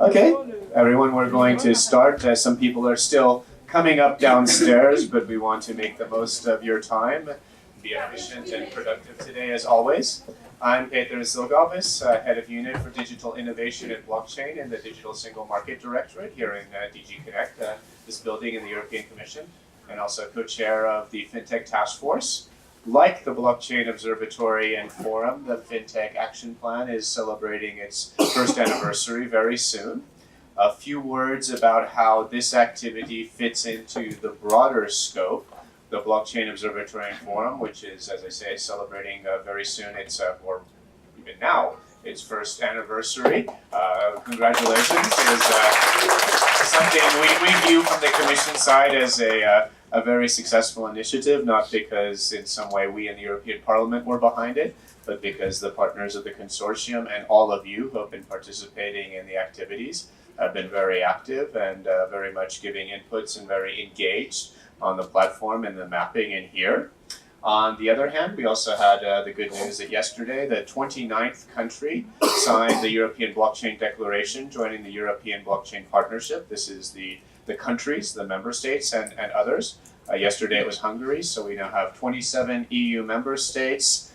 Okay, everyone, we're going to start. Some people are still coming up downstairs, but we want to make the most of your time, be efficient and productive today as always. I'm Peteris Zilgalvis, Head of Unit for Digital Innovation and Blockchain in the Digital Single Market Directorate here in DG Connect, this building in the European Commission, and also co-chair of the FinTech Task Force. Like the Blockchain Observatory and Forum, the FinTech Action Plan is celebrating its first anniversary very soon. A few words about how this activity fits into the broader scope. The Blockchain Observatory and Forum, which is, as I say, celebrating very soon its, or even now, its first anniversary. Congratulations. Is something we view from the Commission side as a very successful initiative, not because in some way we in the European Parliament were behind it, but because the partners of the consortium and all of you who have been participating in the activities have been very active and very much giving inputs and very engaged on the platform and the mapping in here. On the other hand, we also had the good news that yesterday the 29th country signed the European Blockchain Declaration, joining the European Blockchain Partnership. This is the countries, the member states, and others. Yesterday it was Hungary, so we now have 27 EU member states,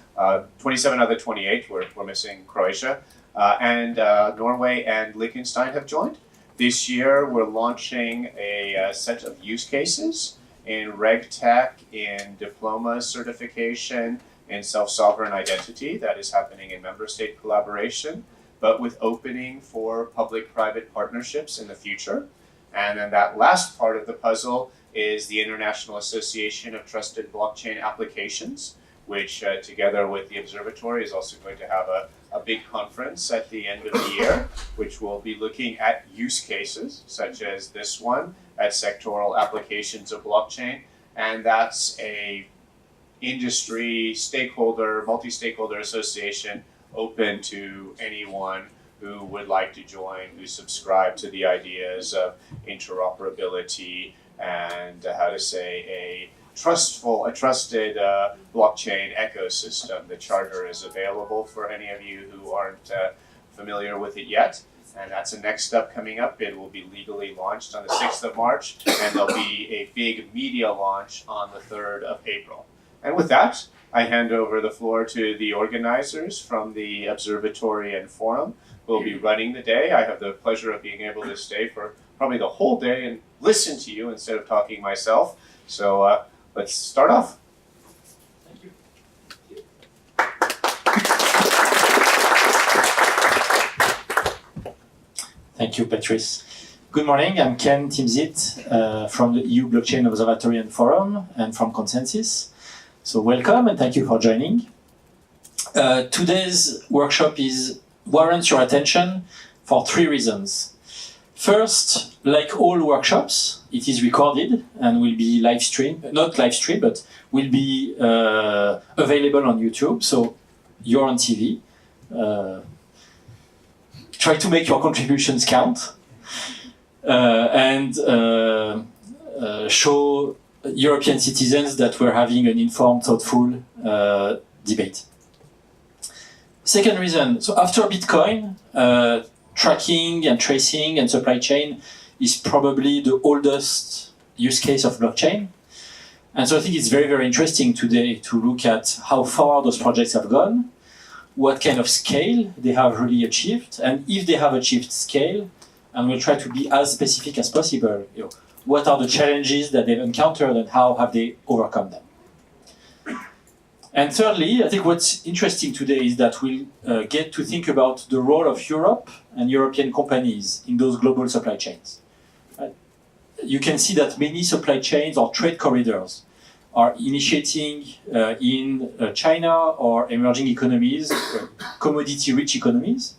27 other 28, we're missing Croatia, and Norway and Liechtenstein have joined. This year we're launching a set of use cases in RegTech, in diploma certification, in self-sovereign identity. That is happening in member state collaboration, but with opening for public-private partnerships in the future. And then that last part of the puzzle is the International Association of Trusted Blockchain Applications, which together with the observatory is also going to have a big conference at the end of the year, which will be looking at use cases such as this one, at sectoral applications of blockchain. And that's a industry stakeholder, multi-stakeholder association open to anyone who would like to join, who subscribe to the ideas of interoperability and how to say a trusted blockchain ecosystem. The charter is available for any of you who aren't familiar with it yet. And that's the next step coming up. It will be legally launched on the 6th of March, and there'll be a big media launch on the 3rd of April. And with that, I hand over the floor to the organizers from the Observatory and Forum, who will be running the day. I have the pleasure of being able to stay for probably the whole day and listen to you instead of talking myself. So let's start off. Thank you. Thank you, Peteris. Good morning, I'm Ken Timsit from the EU Blockchain Observatory and Forum and from ConsenSys. So welcome and thank you for joining. Today's workshop warrants your attention for 3 reasons. First, like all workshops, it is recorded and will be live streamed, not live streamed, but will be available on YouTube. So you're on TV. Try to make your contributions count and show European citizens that we're having an informed, thoughtful debate. Second reason, so after Bitcoin, tracking and tracing and supply chain is probably the oldest use case of blockchain. And so I think it's very, very interesting today to look at how far those projects have gone, what kind of scale they have really achieved, and if they have achieved scale, and we'll try to be as specific as possible, what are the challenges that they've encountered and how have they overcome them. And thirdly, I think what's interesting today is that we'll get to think about the role of Europe and European companies in those global supply chains. You can see that many supply chains or trade corridors are initiating in China or emerging economies, commodity-rich economies,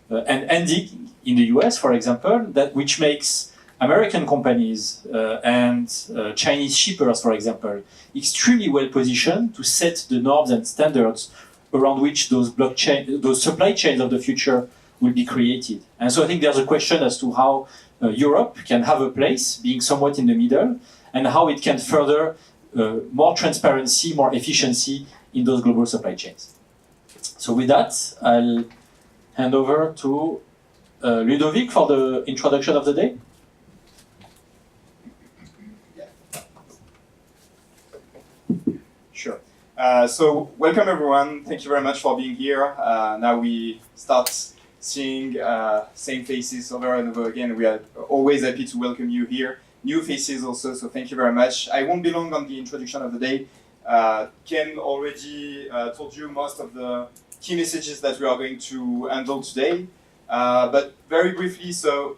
and ending in the US, for example, which makes American companies and Chinese shippers, for example, extremely well positioned to set the norms and standards around which those supply chains of the future will be created. And so I think there's a question as to how Europe can have a place, being somewhat in the middle, and how it can further more transparency, more efficiency in those global supply chains. So with that, I'll hand over to Ludovic for the introduction of the day. Sure. So welcome everyone. Thank you very much for being here. Now we start seeing same faces over and over again. We are always happy to welcome you here. New faces also, so thank you very much. I won't be long on the introduction of the day. Ken already told you most of the key messages that we are going to handle today. But very briefly, so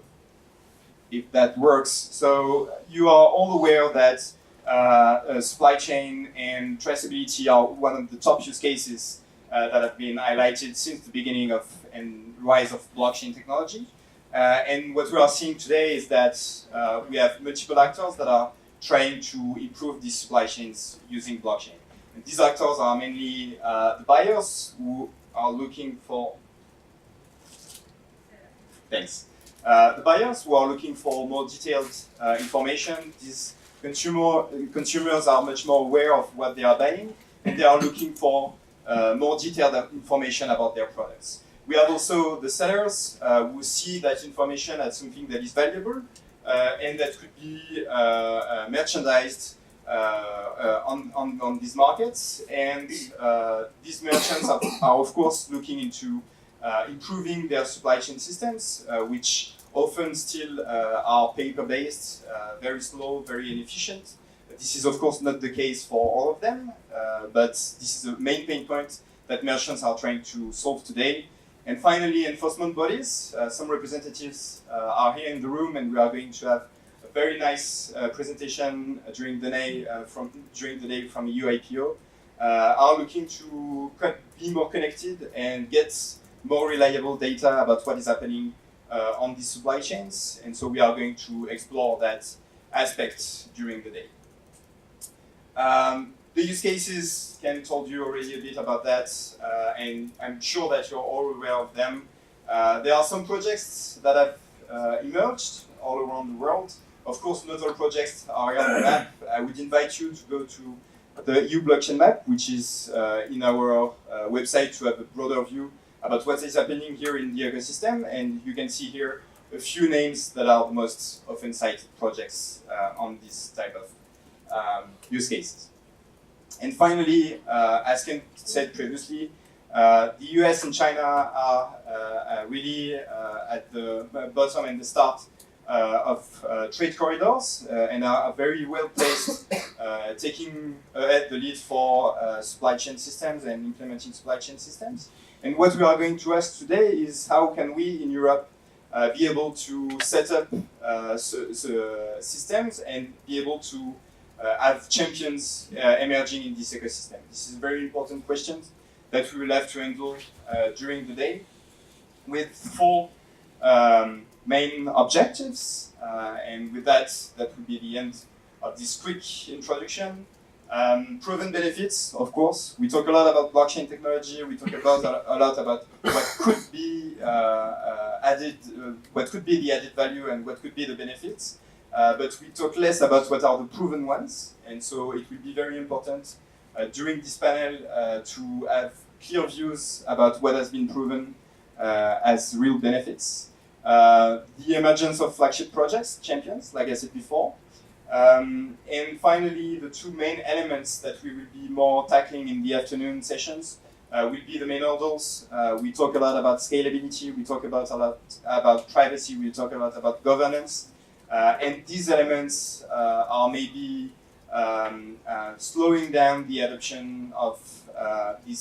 if that works. So you are all aware that supply chain and traceability are one of the top use cases that have been highlighted since the beginning of and rise of blockchain technology. And what we are seeing today is that we have multiple actors that are trying to improve these supply chains using blockchain. And these actors are mainly the buyers who are looking for the buyers who are looking for more detailed information. These consumers are much more aware of what they are buying, and they are looking for more detailed information about their products. We have also the sellers who see that information as something that is valuable and that could be merchandised on these markets. And these merchants are of course looking into improving their supply chain systems, which often still are paper-based, very slow, very inefficient. This is of course not the case for all of them, but this is the main pain point that merchants are trying to solve today. And finally, enforcement bodies. Some representatives are here in the room, and we are going to have a very nice presentation during the day from EU IPO. Are looking to be more connected and get more reliable data about what is happening on these supply chains, and so we are going to explore that aspect during the day. The use cases, Ken told you already a bit about that, and I'm sure that you're all aware of them. There are some projects that have emerged all around the world. Of course, not all projects are on the map. I would invite you to go to the EU blockchain map, which is in our website, to have a broader view about what is happening here in the ecosystem, and you can see here a few names that are the most often cited projects on this type of use cases. And finally, as Ken said previously, the US and China are really at the bottom and the start of trade corridors and are very well placed, taking ahead the lead for supply chain systems and implementing supply chain systems. And what we are going to ask today is how can we in Europe be able to set up systems and be able to have champions emerging in this ecosystem. This is a very important question that we will have to handle during the day with 4 main objectives. And with that will be the end of this quick introduction. Proven benefits, of course. We talk a lot about blockchain technology. We talk about a lot about what could be what could be the added value and what could be the benefits. But we talk less about what are the proven ones. And so it will be very important during this panel to have clear views about what has been proven as real benefits. The emergence of flagship projects, champions, like I said before. And finally, the 2 main elements that we will be more tackling in the afternoon sessions will be the main hurdles. We talk a lot about scalability, we talk about a lot about privacy, we talk a lot about governance. And these elements are maybe slowing down the adoption of these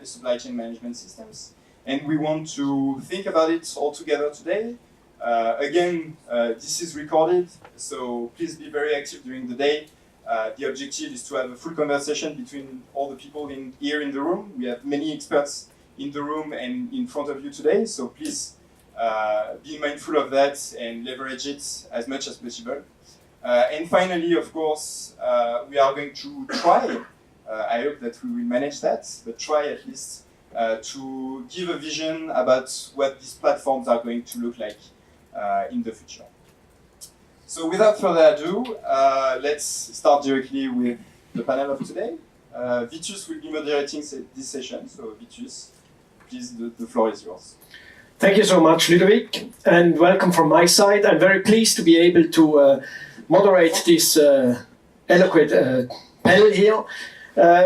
supply chain management systems. And we want to think about it all together today. Again, this is recorded, so please be very active during the day. The objective is to have a full conversation between all the people here in the room. We have many experts in the room and in front of you today, so please be mindful of that and leverage it as much as possible. And finally, of course, we are going to try, I hope that we will manage that, but try at least to give a vision about what these platforms are going to look like in the future. So without further ado, let's start directly with the panel of today. Vitus will be moderating this session, so Vitus, please, the floor is yours. Thank you so much, Ludovic, and welcome from my side. I'm very pleased to be able to moderate this eloquent panel here.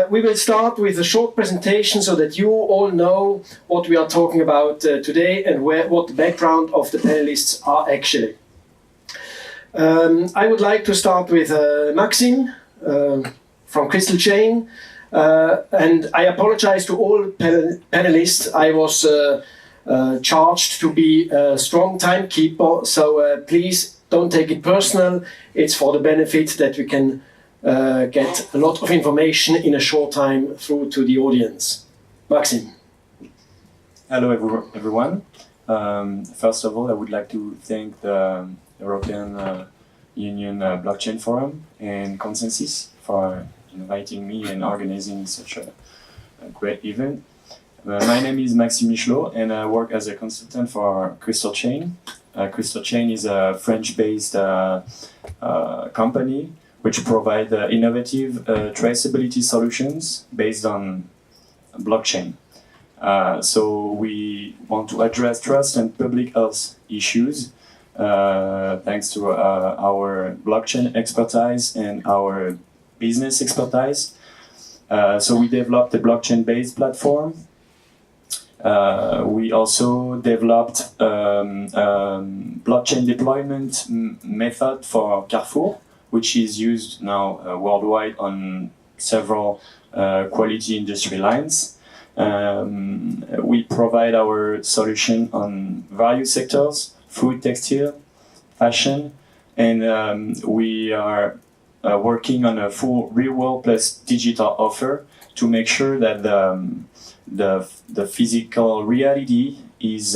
We will start with a short presentation so that you all know what we are talking about today and what the background of the panelists are actually. I would like to start with Maxime from CrystalChain, and I apologize to all panelists. I was charged to be a strong timekeeper, so please don't take it personal. It's for the benefit that we can get a lot of information in a short time through to the audience. Maxime. Hello everyone. First of all, I would like to thank the European Union Blockchain Forum and ConsenSys for inviting me and organizing such a great event. My name is Maxime Michelot and I work as a consultant for CrystalChain. CrystalChain is a French-based company which provide innovative traceability solutions based on blockchain. So we want to address trust and public health issues thanks to our blockchain expertise and our business expertise. So we developed a blockchain-based platform. We also developed blockchain deployment method for Carrefour, which is used now worldwide on several quality industry lines. We provide our solution on various sectors: food, textile, fashion, and we are working on a full real-world plus digital offer to make sure that the physical reality is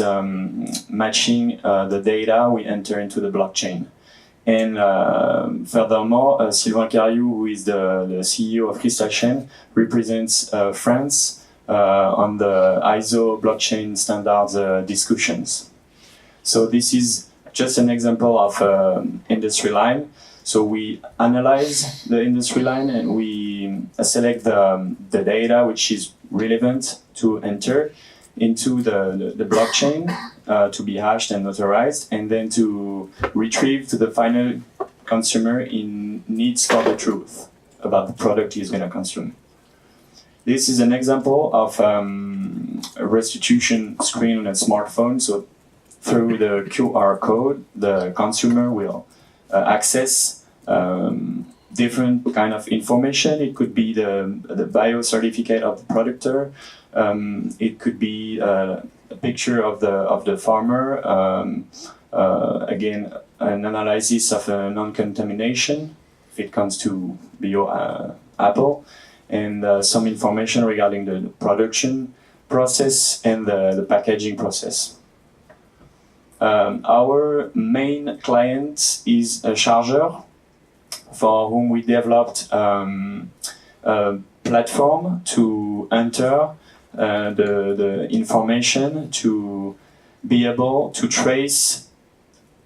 matching the data we enter into the blockchain. And furthermore, Sylvain Cariou, who is the CEO of CrystalChain, represents France on the ISO blockchain standards discussions. So this is just an example of industry line. So we analyze the industry line and we select the data which is relevant to enter into the blockchain to be hashed and notarized, and then to retrieve to the final consumer in needs for the truth about the product he's going to consume. This is an example of a restitution screen on a smartphone. So through the QR code, the consumer will access different kind of information. It could be the bio certificate of the productor. It could be a picture of the farmer. Again, an analysis of non-contamination if it comes to bio apple, and some information regarding the production process and the packaging process. Our main client is a charger, for whom we developed a platform to enter the information, to be able to trace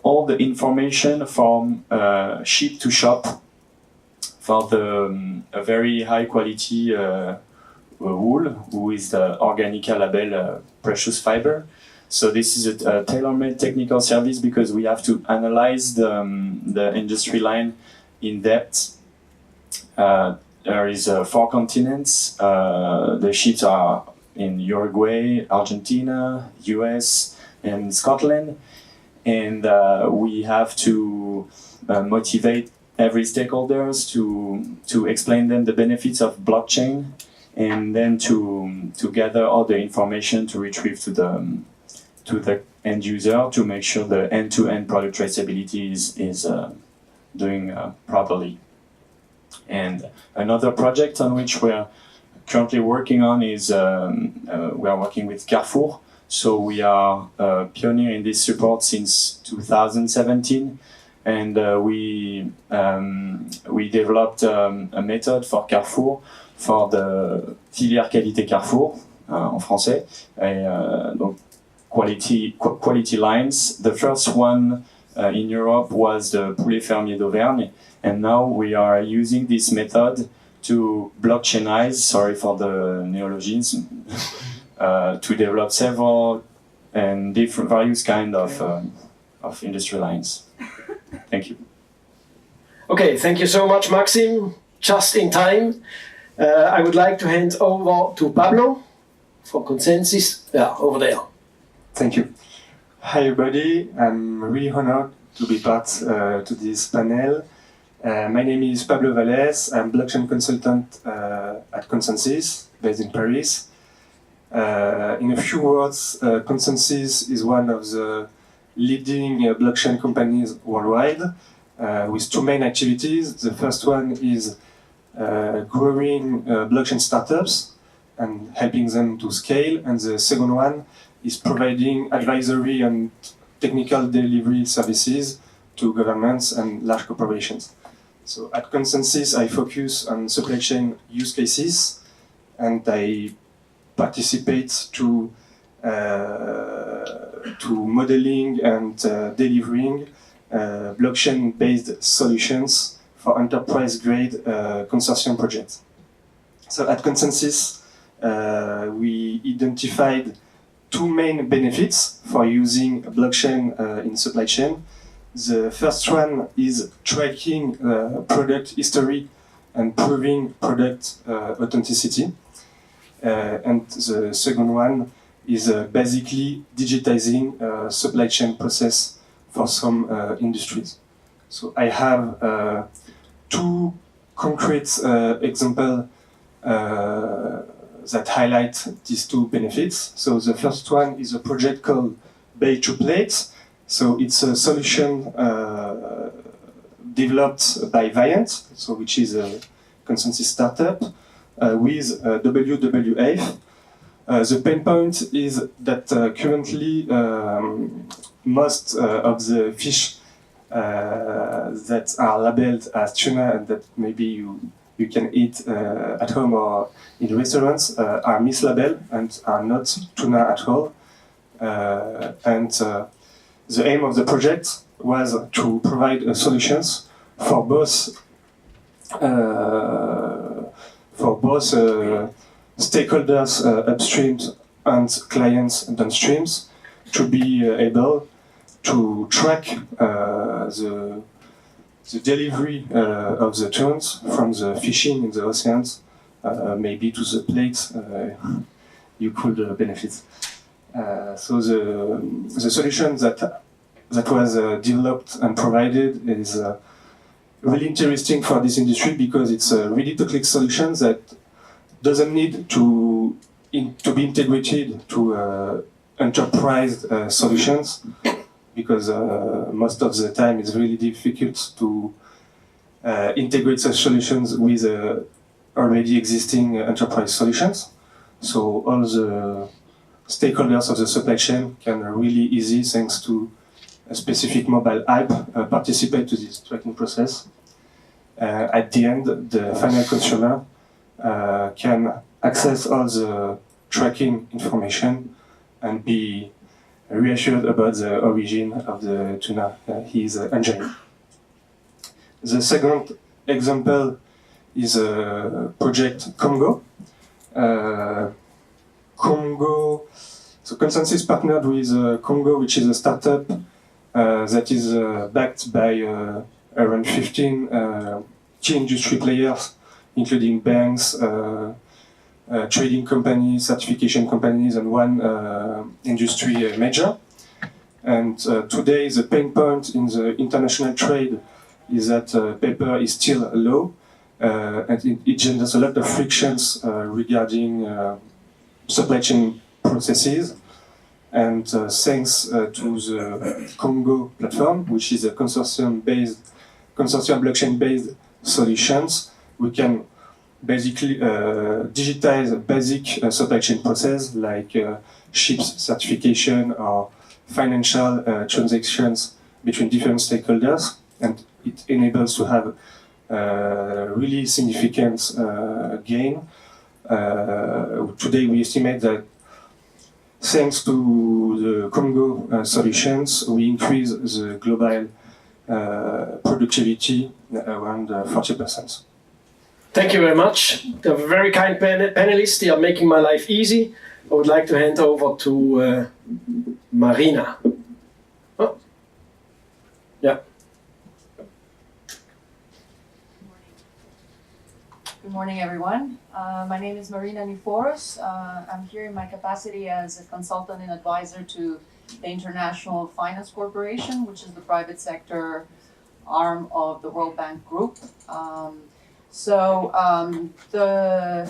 all the information from ship to shop for a very high quality wool, who is the Organica label precious fiber. So this is a tailor-made technical service because we have to analyze the industry line in depth. There is 4 continents. The ships are in Uruguay, Argentina, US, and Scotland. And we have to motivate every stakeholders to explain them the benefits of blockchain, and then to gather all the information to retrieve to the end user to make sure the end-to-end product traceability is doing properly. And another project on which we're currently working on is we are working with Carrefour. So we are a pioneer in this support since 2017, and we developed a method for Carrefour for the filière qualité Carrefour en français. Donc quality lines. The first one in Europe was the Poulet Fermier d'Auvergne, and now we are using this method to blockchainize, sorry for the neologism, to develop several and different various kind of industry lines. Thank you. Okay, thank you so much, Maxime. Just in time. I would like to hand over to Pablo from ConsenSys. Yeah, over there. Thank you. Hi everybody, I'm really honored to be part to this panel. My name is Pablo Valles, I'm blockchain consultant at ConsenSys, based in Paris. In a few words, ConsenSys is one of the leading blockchain companies worldwide with two main activities. The first one is growing blockchain startups and helping them to scale, and the second one is providing advisory and technical delivery services to governments and large corporations. So at ConsenSys, I focus on supply chain use cases, and I participate to modeling and delivering blockchain-based solutions for enterprise-grade consortium projects. So at ConsenSys, we identified two main benefits for using blockchain in supply chain. The first one is tracking product history and proving product authenticity. And the second one is basically digitizing supply chain process for some industries. So I have two concrete examples that highlight these two benefits. So the first one is a project called Bay to Plate. So it's a solution developed by Viant, so which is a ConsenSys startup, with WWF. The pain point is that currently most of the fish that are labeled as tuna and that maybe you can eat at home or in restaurants are mislabeled and are not tuna at all. The aim of the project was to provide solutions for both stakeholders upstream and clients downstreams to be able to track the delivery of the tunas from the fishing in the oceans, maybe to the plate you could benefit. So the solution that was developed and provided is really interesting for this industry because it's a really technical solution that doesn't need to be integrated to enterprise solutions, because most of the time it's really difficult to integrate such solutions with already existing enterprise solutions. So all the stakeholders of the supply chain can really easy, thanks to a specific mobile app, participate to this tracking process. At the end, the final consumer can access all the tracking information and be reassured about the origin of the tuna he is enjoying. The second example is a project Congo. So ConsenSys partnered with Congo, which is a startup that is backed by around 15 key industry players, including banks, trading companies, certification companies, and one industry major. And today the pain point in the international trade is that paper is still low, and it generates a lot of frictions regarding supply chain processes. And thanks to the Congo platform, which is a consortium blockchain-based solutions, we can basically digitize basic supply chain process like ships certification or financial transactions between different stakeholders, and it enables to have really significant gain. Today we estimate that thanks to the Congo solutions, we increase the global productivity around 40%. Thank you very much. They're very kind panelists. They are making my life easy. I would like to hand over to Marina. Oh. Yeah. Good morning, everyone. My name is Marina Niforos. I'm here in my capacity as a consultant and advisor to the International Finance Corporation, which is the private sector arm of the World Bank Group. The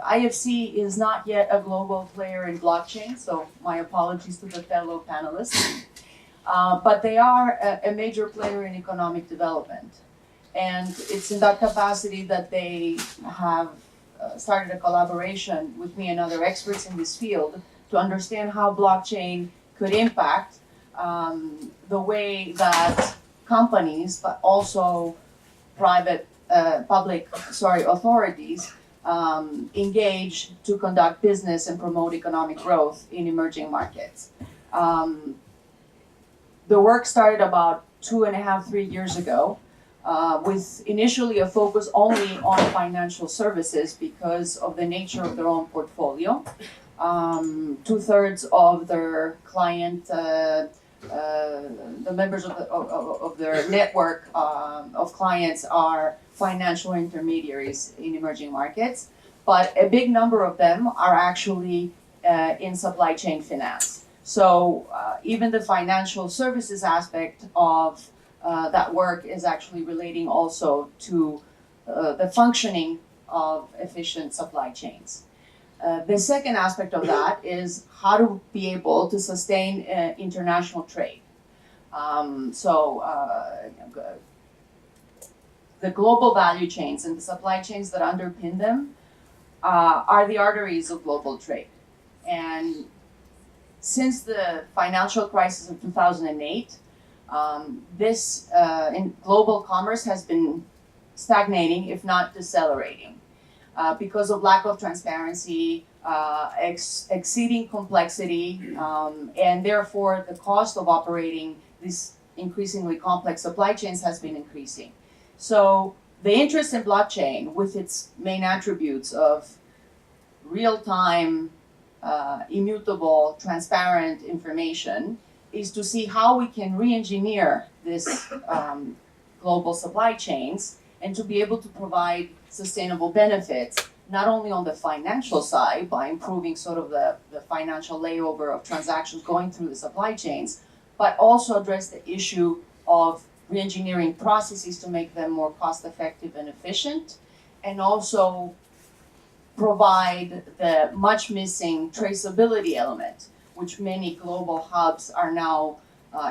IFC is not yet a global player in blockchain, so my apologies to the fellow panelists. But they are a major player in economic development. And it's in that capacity that they have started a collaboration with me and other experts in this field to understand how blockchain could impact the way that companies, but also public authorities engage to conduct business and promote economic growth in emerging markets. The work started about 2.5, 3 years ago. With initially a focus only on financial services because of the nature of their own portfolio. 2/3 of their client, the members of their network of clients are financial intermediaries in emerging markets, but a big number of them are actually in supply chain finance. So even the financial services aspect of that work is actually relating also to the functioning of efficient supply chains. The second aspect of that is how to be able to sustain international trade. The global value chains and the supply chains that underpin them are the arteries of global trade. And since the financial crisis of 2008, this in global commerce has been stagnating, if not decelerating, because of lack of transparency, exceeding complexity, and therefore the cost of operating these increasingly complex supply chains has been increasing. So the interest in blockchain, with its main attributes of real-time, immutable, transparent information, is to see how we can re-engineer this global supply chains and to be able to provide sustainable benefits, not only on the financial side by improving sort of the financial layover of transactions going through the supply chains, but also address the issue of re-engineering processes to make them more cost-effective and efficient, and also provide the much missing traceability element, which many global hubs are now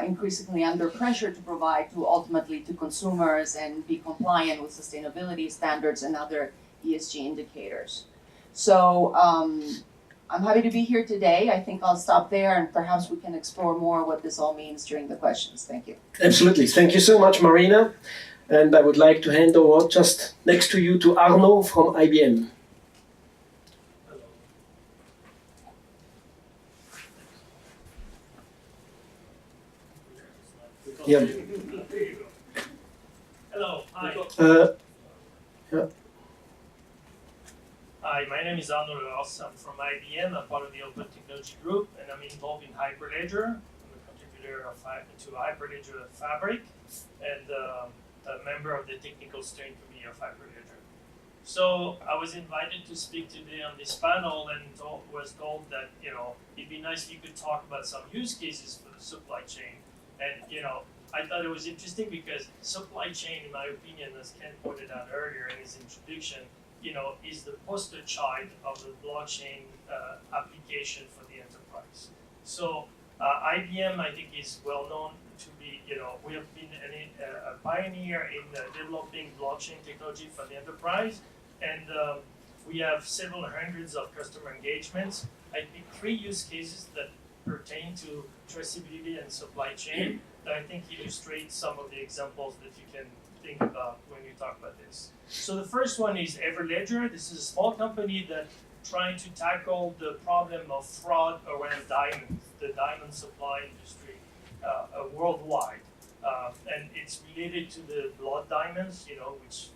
increasingly under pressure to provide to ultimately to consumers and be compliant with sustainability standards and other ESG indicators. So I'm happy to be here today. I think I'll stop there and perhaps we can explore more what this all means during the questions. Thank you. Absolutely. Thank you so much, Marina. And I would like to hand over just next to you to Arnaud from IBM. Yeah. Hello, hi. Yeah. Hi, my name is Arnaud Le Hors. I'm from IBM. I'm part of the Open Technology Group, and I'm involved in Hyperledger. I'm a contributor to Hyperledger Fabric, and a member of the technical steering committee of Hyperledger. So I was invited to speak today on this panel, and was told that it'd be nice if you could talk about some use cases for the supply chain. And I thought it was interesting because supply chain, in my opinion, as Ken pointed out earlier in his introduction, is the poster child of the blockchain application for the enterprise. So IBM, I think, is well known to be, we have been a pioneer in developing blockchain technology for the enterprise, and we have several hundreds of customer engagements. I think 3 use cases that pertain to traceability and supply chain that I think illustrate some of the examples that you can think about when you talk about this. So the first one is Everledger. This is a small company that trying to tackle the problem of fraud around diamonds, the diamond supply industry worldwide. And it's related to the blood diamonds, which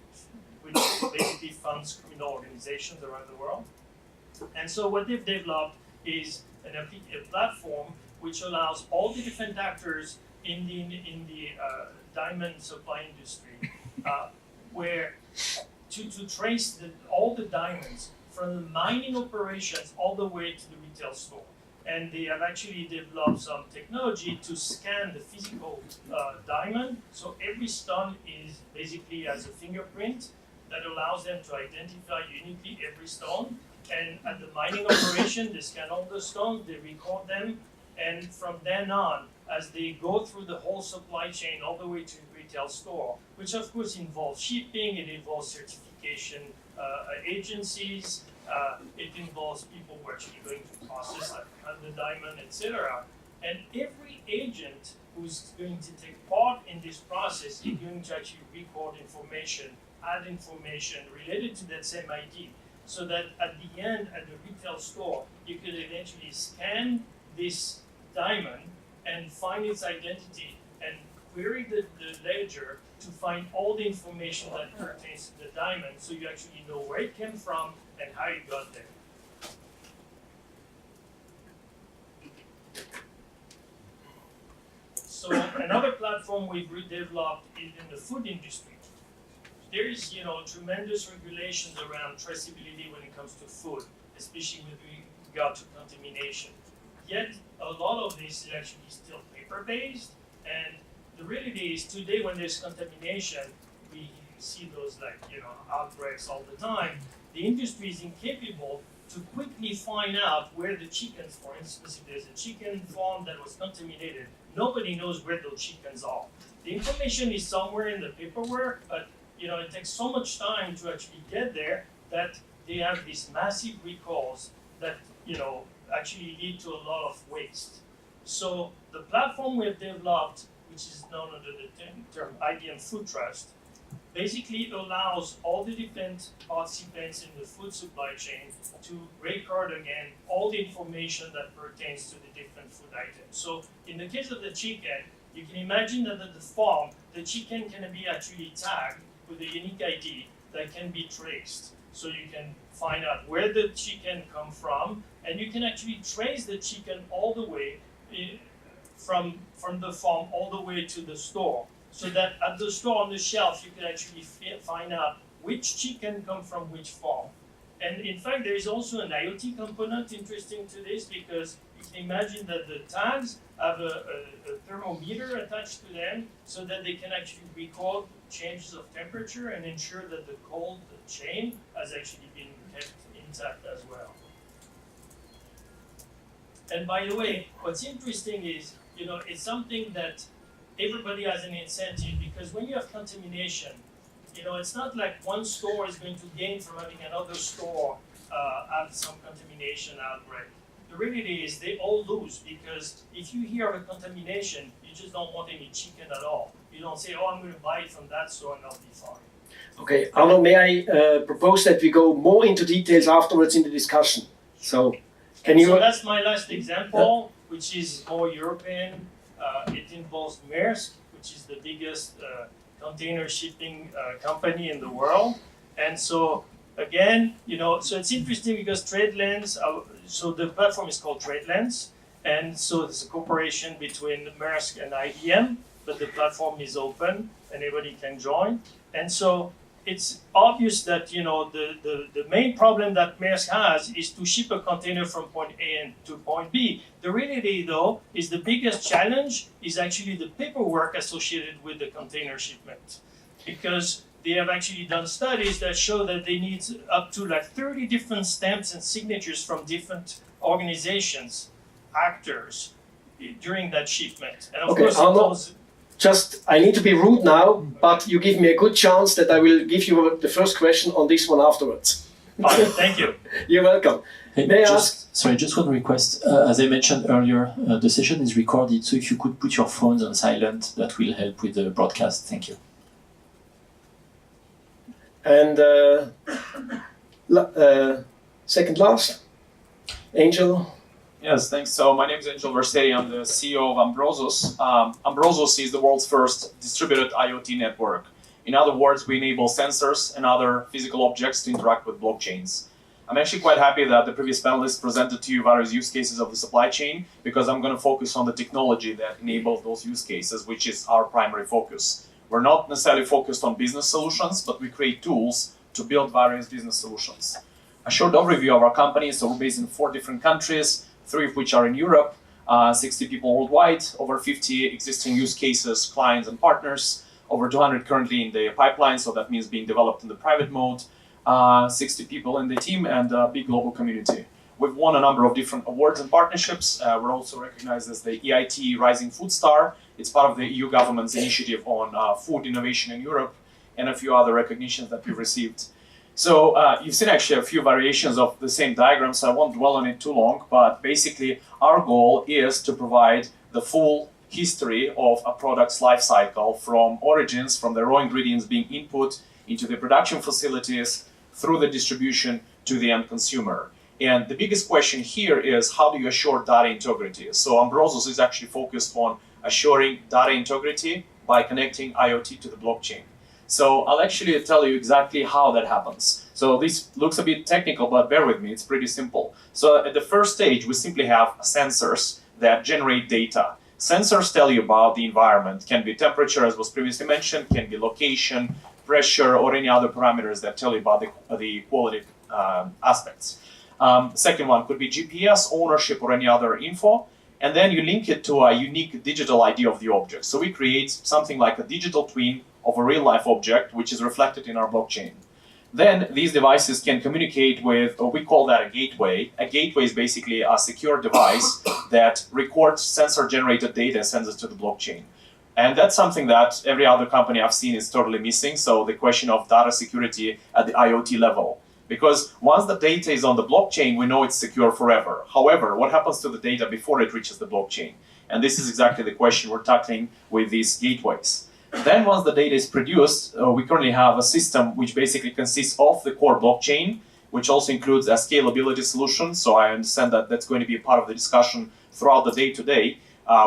basically funds criminal organizations around the world. And so what they've developed is a platform which allows all the different actors in the diamond supply industry, where to trace all the diamonds from the mining operations all the way to the retail store. And they have actually developed some technology to scan the physical diamond. So every stone is basically has a fingerprint that allows them to identify uniquely every stone. And at the mining operation, they scan all the stones, they record them, and from then on, as they go through the whole supply chain all the way to the retail store, which of course involves shipping, it involves certification agencies, it involves people who are actually going to process like the diamond, etc. And every agent who's going to take part in this process is going to actually record information, add information related to that same ID, so that at the end, at the retail store, you could eventually scan this diamond and find its identity and query the ledger to find all the information that pertains to the diamond, so you actually know where it came from and how it got there. So another platform we've developed is in the food industry. There is, tremendous regulations around traceability when it comes to food, especially with regard to contamination. Yet a lot of this is actually still paper-based, and the reality is today when there's contamination, we see those outbreaks all the time. The industry is incapable to quickly find out where the chickens, for instance, if there's a chicken farm that was contaminated, nobody knows where those chickens are. The information is somewhere in the paperwork, but it takes so much time to actually get there that they have these massive recalls that actually lead to a lot of waste. So the platform we have developed, which is known under the term IBM Food Trust, basically allows all the different participants in the food supply chain to record again all the information that pertains to the different food items. So in the case of the chicken, you can imagine that at the farm, the chicken can be actually tagged with a unique ID that can be traced. So you can find out where the chicken come from, and you can actually trace the chicken all the way from the farm all the way to the store. So that at the store on the shelf, you can actually find out which chicken come from which farm. And in fact, there is also an IoT component interesting to this, because you can imagine that the tags have a thermometer attached to them so that they can actually record changes of temperature and ensure that the cold chain has actually been kept intact as well. And by the way, what's interesting is, it's something that everybody has an incentive, because when you have contamination, it's not like one store is going to gain from having another store have some contamination outbreak. The reality is they all lose, because if you hear of a contamination, you just don't want any chicken at all. You don't say, I'm going to buy it from that store and I'll be fine. Okay, Arnaud, may I propose that we go more into details afterwards in the discussion? So, can you... So that's my last example, which is more European. It involves Maersk, which is the biggest container shipping company in the world. And so, again, so it's interesting because TradeLens, so the platform is called TradeLens, and so it's a cooperation between Maersk and IBM, but the platform is open, anybody can join. And so it's obvious that, the main problem that Maersk has is to ship a container from point A to point B. The reality, though, is the biggest challenge is actually the paperwork associated with the container shipment, because they have actually done studies that show that they need up to 30 different stamps and signatures from different organizations, actors, during that shipment. And of course, Arnaud, I need to be rude now, but you give me a good chance that I will give you the first question on this one afterwards. Fine, thank you. You're welcome. Hey, May I ask? Sorry, just one request. As I mentioned earlier, the session is recorded, so if you could put your phones on silent, that will help with the broadcast. Thank you. And second last, Angel. Yes, thanks. So my name is Angel Versetti. I'm the CEO of Ambrosus. Ambrosus is the world's first distributed IoT network. In other words, we enable sensors and other physical objects to interact with blockchains. I'm actually quite happy that the previous panelists presented to you various use cases of the supply chain, because I'm going to focus on the technology that enables those use cases, which is our primary focus. We're not necessarily focused on business solutions, but we create tools to build various business solutions. A short overview of our company. So we're based in 4 different countries, 3 of which are in Europe, 60 people worldwide, over 50 existing use cases, clients and partners, over 200 currently in the pipeline, so that means being developed in the private mode, 60 people in the team, and a big global community. We've won a number of different awards and partnerships. We're also recognized as the EIT Rising Food Star. It's part of the EU government's initiative on food innovation in Europe, and a few other recognitions that we've received. So you've seen actually a few variations of the same diagram, so I won't dwell on it too long, but basically our goal is to provide the full history of a product's life cycle, from origins, from the raw ingredients being input into the production facilities, through the distribution to the end consumer. And the biggest question here is, how do you assure data integrity? So Ambrosus is actually focused on assuring data integrity by connecting IoT to the blockchain. So I'll actually tell you exactly how that happens. So this looks a bit technical, but bear with me, it's pretty simple. So at the first stage, we simply have sensors that generate data. Sensors tell you about the environment. Can be temperature, as was previously mentioned, can be location, pressure, or any other parameters that tell you about the quality aspects. Second one could be GPS, ownership, or any other info. And then you link it to a unique digital ID of the object. So we create something like a digital twin of a real-life object, which is reflected in our blockchain. Then these devices can communicate with, or we call that a gateway. A gateway is basically a secure device that records sensor-generated data and sends it to the blockchain. And that's something that every other company I've seen is totally missing. So the question of data security at the IoT level. Because once the data is on the blockchain, we know it's secure forever. However, what happens to the data before it reaches the blockchain? And this is exactly the question we're tackling with these gateways. Then once the data is produced, we currently have a system which basically consists of the core blockchain, which also includes a scalability solution. So I understand that that's going to be a part of the discussion throughout the day today.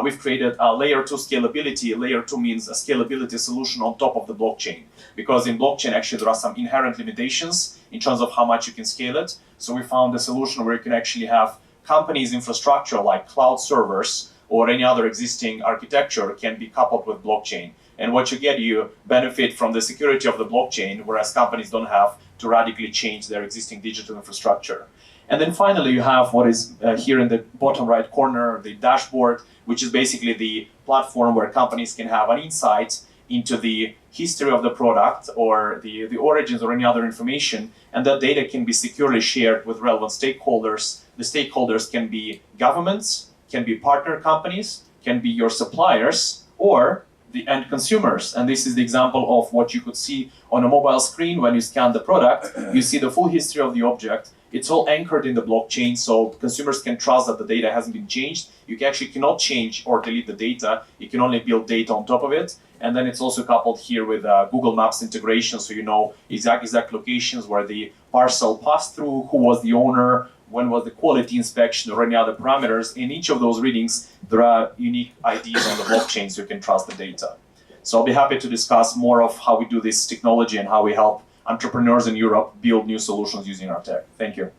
We've created a layer 2 scalability. Layer 2 means a scalability solution on top of the blockchain. Because in blockchain, actually, there are some inherent limitations in terms of how much you can scale it. So we found a solution where you can actually have companies' infrastructure like cloud servers or any other existing architecture can be coupled with blockchain. And what you get, you benefit from the security of the blockchain, whereas companies don't have to radically change their existing digital infrastructure. And then finally, you have what is here in the bottom right corner, the dashboard, which is basically the platform where companies can have an insight into the history of the product or the origins or any other information. And that data can be securely shared with relevant stakeholders. The stakeholders can be governments, can be partner companies, can be your suppliers, or the end consumers. And this is the example of what you could see on a mobile screen when you scan the product. You see the full history of the object. It's all anchored in the blockchain, so consumers can trust that the data hasn't been changed. You actually cannot change or delete the data. You can only build data on top of it. And then it's also coupled here with Google Maps integration, so you know exact locations where the parcel passed through, who was the owner, when was the quality inspection, or any other parameters. In each of those readings, there are unique IDs on the blockchain, so you can trust the data. So I'll be happy to discuss more of how we do this technology and how we help entrepreneurs in Europe build new solutions using our tech. Thank you.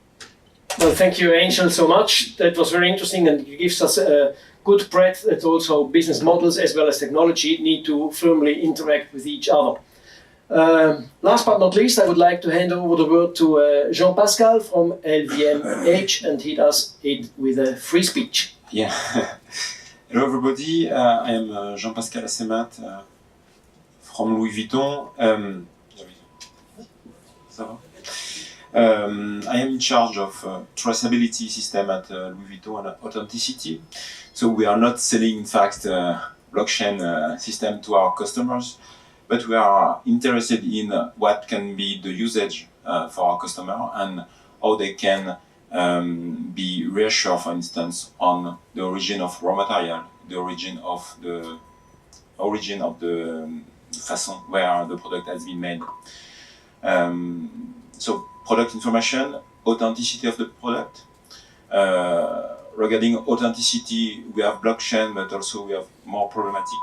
Well, thank you, Angel, so much. That was very interesting, and it gives us a good breadth that also business models as well as technology need to firmly interact with each other. Last but not least, I would like to hand over the word to Jean-Pascal from LVMH, and he does it with a free speech. Yeah. Hello everybody, I am Jean-Pascal Assemat from Louis Vuitton. I am in charge of traceability system at Louis Vuitton and authenticity. So we are not selling, in fact, blockchain system to our customers, but we are interested in what can be the usage for our customer and how they can be reassured, for instance, on the origin of raw material, the origin of the façon where the product has been made. So product information, authenticity of the product. Regarding authenticity, we have blockchain, but also we have more problematic.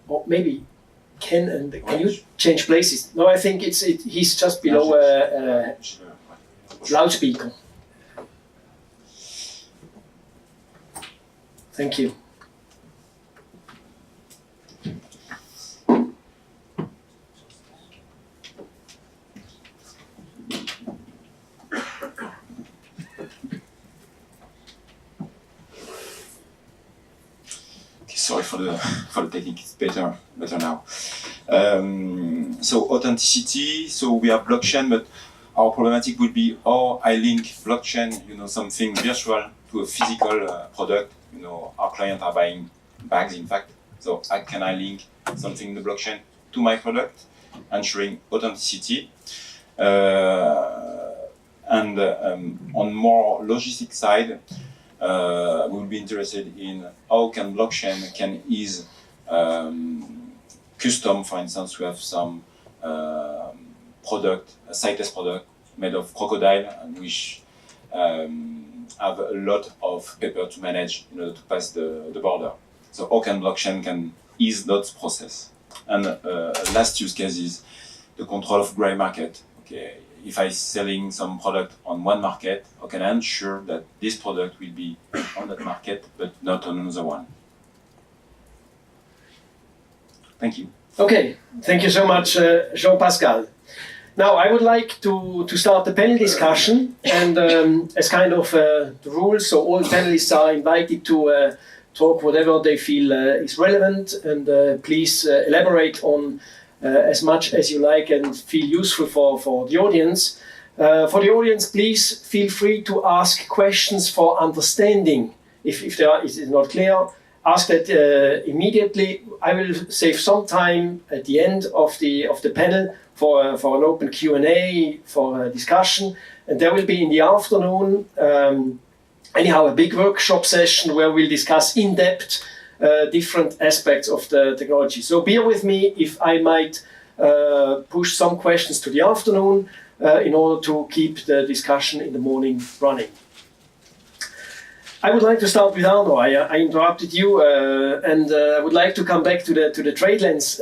Or maybe can you change places? No, I think he's just below loudspeaker. Thank you. Sorry for the technique. It's better now. So authenticity. So we have blockchain, but our problematic would be how I link blockchain, something virtual, to a physical product. Our clients are buying bags, in fact. So how can I link something in the blockchain to my product, ensuring authenticity? And on more logistic side, we will be interested in how can blockchain can ease custom. For instance, we have some product, a site-test product made of crocodile, and which have a lot of paper to manage in order to pass the border. So how can blockchain can ease that process? And last use case is the control of gray market. Okay, if I'm selling some product on one market, how can I ensure that this product will be on that market but not on another one? Thank you. Okay, thank you so much, Jean-Pascal. Now I would like to start the panel discussion, and as kind of the rules, so all panelists are invited to talk whatever they feel is relevant, and please elaborate on as much as you like and feel useful for the audience. For the audience, please feel free to ask questions for understanding. If it is not clear, ask that immediately. I will save some time at the end of the panel for an open Q&A, for a discussion, and there will be in the afternoon anyhow a big workshop session where we'll discuss in depth different aspects of the technology. So bear with me if I might push some questions to the afternoon in order to keep the discussion in the morning running. I would like to start with Arnaud. I interrupted you, and I would like to come back to the TradeLens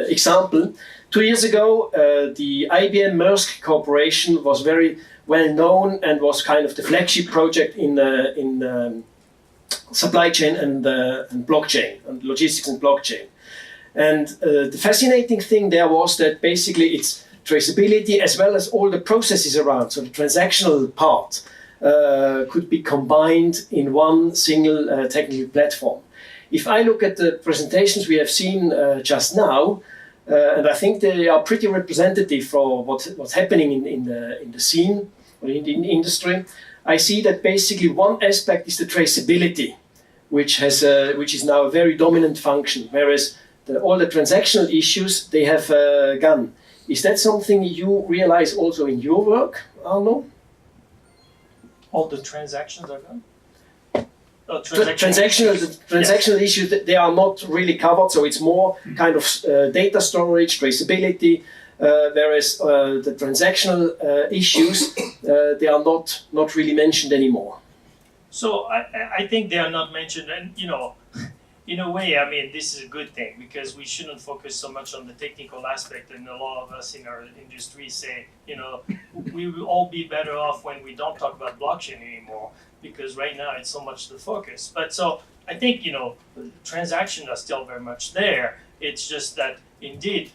example. 2 years ago, the IBM Maersk Corporation was very well known and was kind of the flagship project in supply chain and blockchain, and logistics and blockchain. And the fascinating thing there was that basically its traceability as well as all the processes around, so the transactional part, could be combined in one single technical platform. If I look at the presentations we have seen just now, and I think they are pretty representative for what's happening in the scene or in the industry, I see that basically one aspect is the traceability, which is now a very dominant function, whereas all the transactional issues they have gone. Is that something you realize also in your work, Arnaud? All the transactions are gone? Transactional issues, they are not really covered, so it's more kind of data storage, traceability, whereas the transactional issues, they are not really mentioned anymore. So I think they are not mentioned, and in a way, I mean, this is a good thing because we shouldn't focus so much on the technical aspect, and a lot of us in our industry say, we will all be better off when we don't talk about blockchain anymore, because right now it's so much the focus. But so I think, transactions are still very much there. It's just that indeed,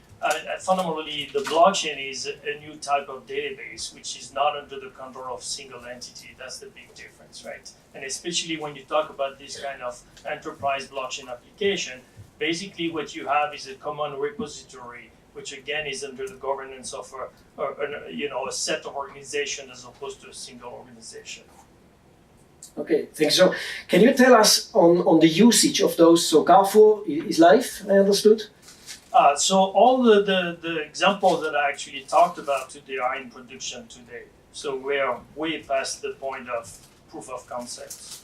fundamentally, the blockchain is a new type of database, which is not under the control of single entity. That's the big difference, right? And especially when you talk about this kind of enterprise blockchain application, basically what you have is a common repository, which again is under the governance of a set of organizations as opposed to a single organization. Okay, thanks. So, can you tell us on the usage of those? So Carrefour is live, I understood. So all the examples that I actually talked about today are in production today. So we're way past the point of proof of concept.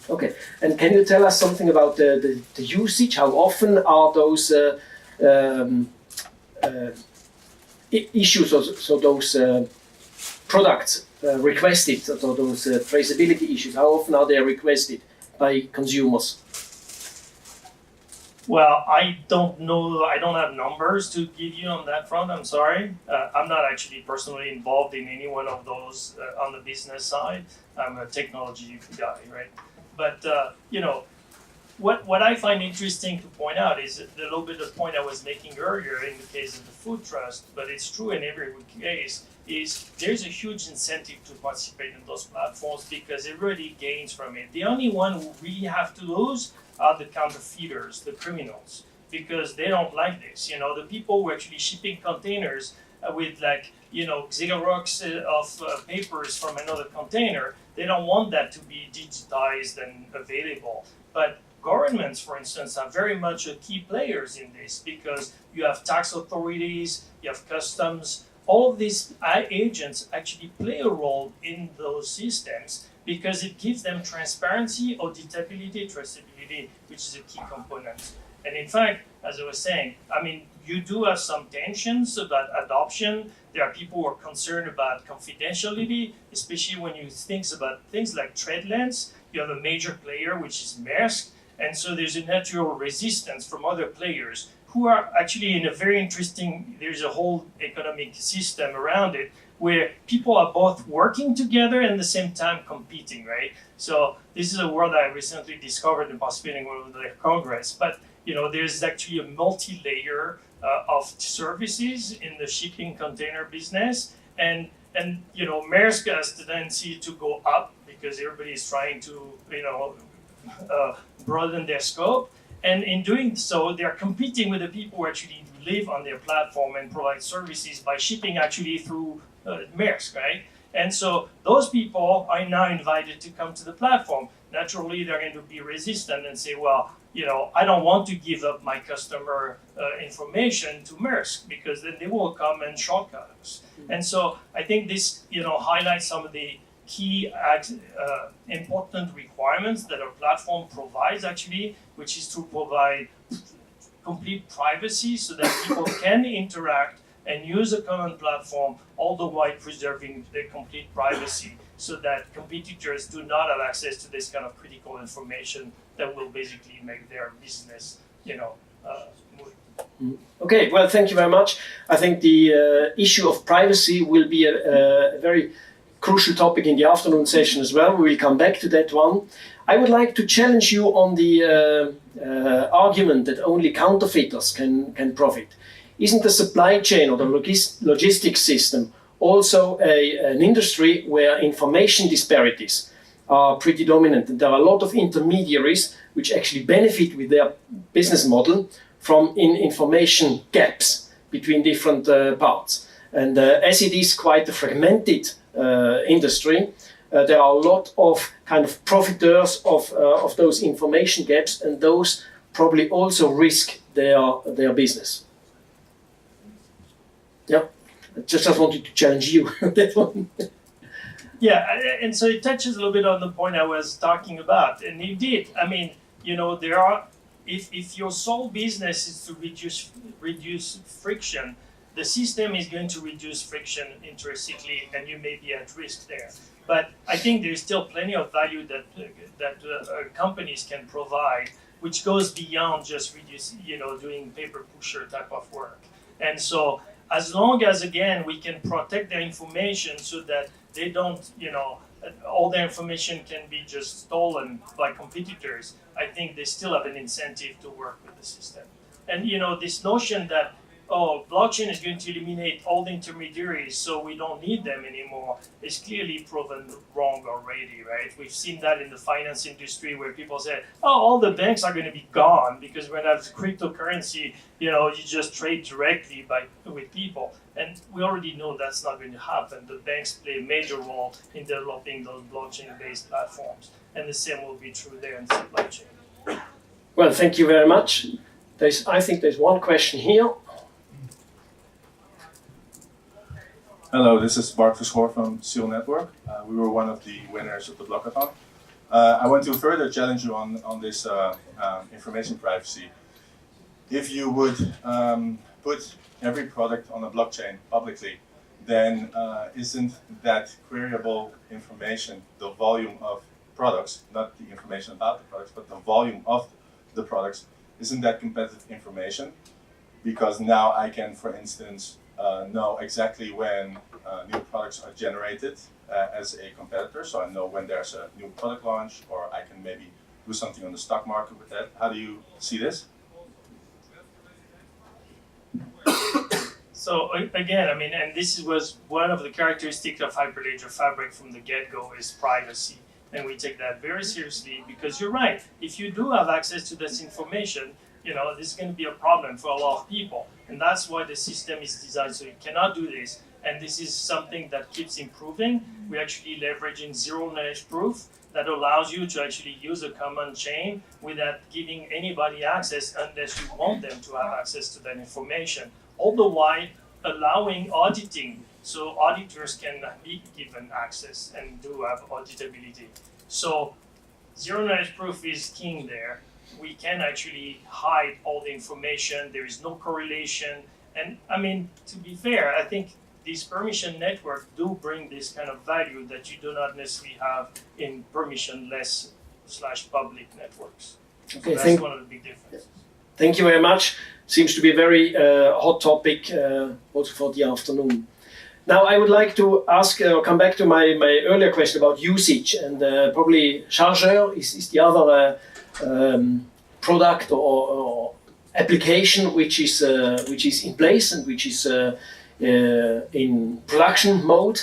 Okay, and can you tell us something about the usage? How often are those issues, so those products requested, so those traceability issues, how often are they requested by consumers? Well, I don't know. I don't have numbers to give you on that front. I'm sorry. I'm not actually personally involved in any one of those on the business side. I'm a technology guy, right? But you know, what I find interesting to point out is a little bit of the point I was making earlier in the case of the food trust, but it's true in every case. Is there's a huge incentive to participate in those platforms because everybody gains from it. The only one who really have to lose are the counterfeiters, the criminals, because they don't like this. You know, the people who are actually shipping containers with like, you know, Xerox of papers from another container, they don't want that to be digitized and available. But governments, for instance, are very much key players in this because you have tax authorities, you have customs. All of these agents actually play a role in those systems because it gives them transparency, auditability, traceability, which is a key component. And in fact, as I was saying, I mean, you do have some tensions about adoption. There are people who are concerned about confidentiality, especially when you think about things like trade lanes. You have a major player, which is Maersk, and so there's a natural resistance from other players who are actually in a very interesting, there's a whole economic system around it where people are both working together and at the same time competing, right? So this is a word I recently discovered in participating in one of the congress, but you know, there's actually a multi-layer of services in the shipping container business, and you know, Maersk has the tendency to go up because everybody is trying to, you know, broaden their scope, and in doing so, they are competing with the people who actually live on their platform and provide services by shipping actually through Maersk, right? And so those people are now invited to come to the platform. Naturally, they're going to be resistant and say, well, you know, I don't want to give up my customer information to Maersk because then they will come and shortcut us. And so I think this, you know, highlights some of the key important requirements that our platform provides actually, which is to provide complete privacy so that people can interact and use a common platform, all the while preserving their complete privacy so that competitors do not have access to this kind of critical information that will basically make their business, you know, move. Okay, well, thank you very much. I think the issue of privacy will be a very crucial topic in the afternoon session as well. We will come back to that one. I would like to challenge you on the argument that only counterfeiters can profit. Isn't the supply chain or the logistics system also an industry where information disparities are pretty dominant? And there are a lot of intermediaries which actually benefit with their business model from information gaps between different parts. And as it is quite a fragmented industry, there are a lot of kind of profiteers of those information gaps, and those probably also risk their business. Yeah, I just wanted to challenge you on that one. Yeah, and so it touches a little bit on the point I was talking about, and indeed, I mean, you know, there are, if your sole business is to reduce friction, the system is going to reduce friction intrinsically, and you may be at risk there. But I think there's still plenty of value that companies can provide, which goes beyond just doing paper pusher type of work. And so, as long as again we can protect their information so that they don't, all their information can be just stolen by competitors, I think they still have an incentive to work with the system. And this notion that blockchain is going to eliminate all the intermediaries, so we don't need them anymore, is clearly proven wrong already, right? We've seen that in the finance industry where people say, all the banks are going to be gone because we're going to have cryptocurrency, you just trade directly with people. And we already know that's not going to happen. The banks play a major role in developing those blockchain-based platforms. And the same will be true there in supply chain. Well, thank you very much. I think there's one question here. Hello, this is Bart Verschoor from Seal Network. We were one of the winners of the Blockathon. I want to further challenge you on this information privacy. If you would put every product on a blockchain publicly, then isn't that queryable information, the volume of products, not the information about the products, but the volume of the products, isn't that competitive information? Because now I can, for instance, know exactly when new products are generated as a competitor. So I know when there's a new product launch, or I can maybe do something on the stock market with that. How do you see this? So again, I mean, and this was one of the characteristics of Hyperledger Fabric from the get-go is privacy. And we take that very seriously because you're right. If you do have access to this information, you know, this is going to be a problem for a lot of people. And that's why the system is designed so it cannot do this. And this is something that keeps improving. We're actually leveraging zero-knowledge proof that allows you to actually use a common chain without giving anybody access unless you want them to have access to that information. All the while allowing auditing, so auditors can be given access and do have auditability. So zero-knowledge proof is king there. We can actually hide all the information. There is no correlation. And I mean, to be fair, I think these permission networks do bring this kind of value that you do not necessarily have in permissionless / public networks. Okay, so that's one of the big differences. Thank you very much. Seems to be a very hot topic also for the afternoon. Now I would like to ask, come back to my earlier question about usage, and probably Chargeur is the other product or application which is in place and which is in production mode.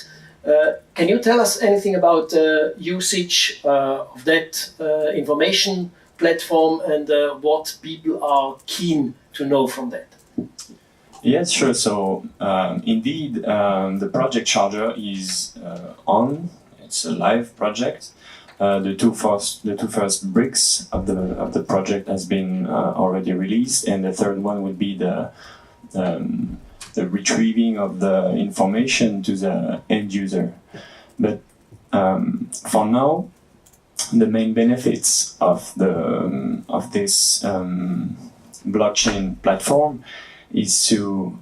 Can you tell us anything about usage of that information platform and what people are keen to know from that? Yes, sure. So indeed, the project Charger is on. It's a live project. The two first bricks of the project has been already released, and the third one would be the retrieving of the information to the end user. But for now, the main benefits of this blockchain platform is to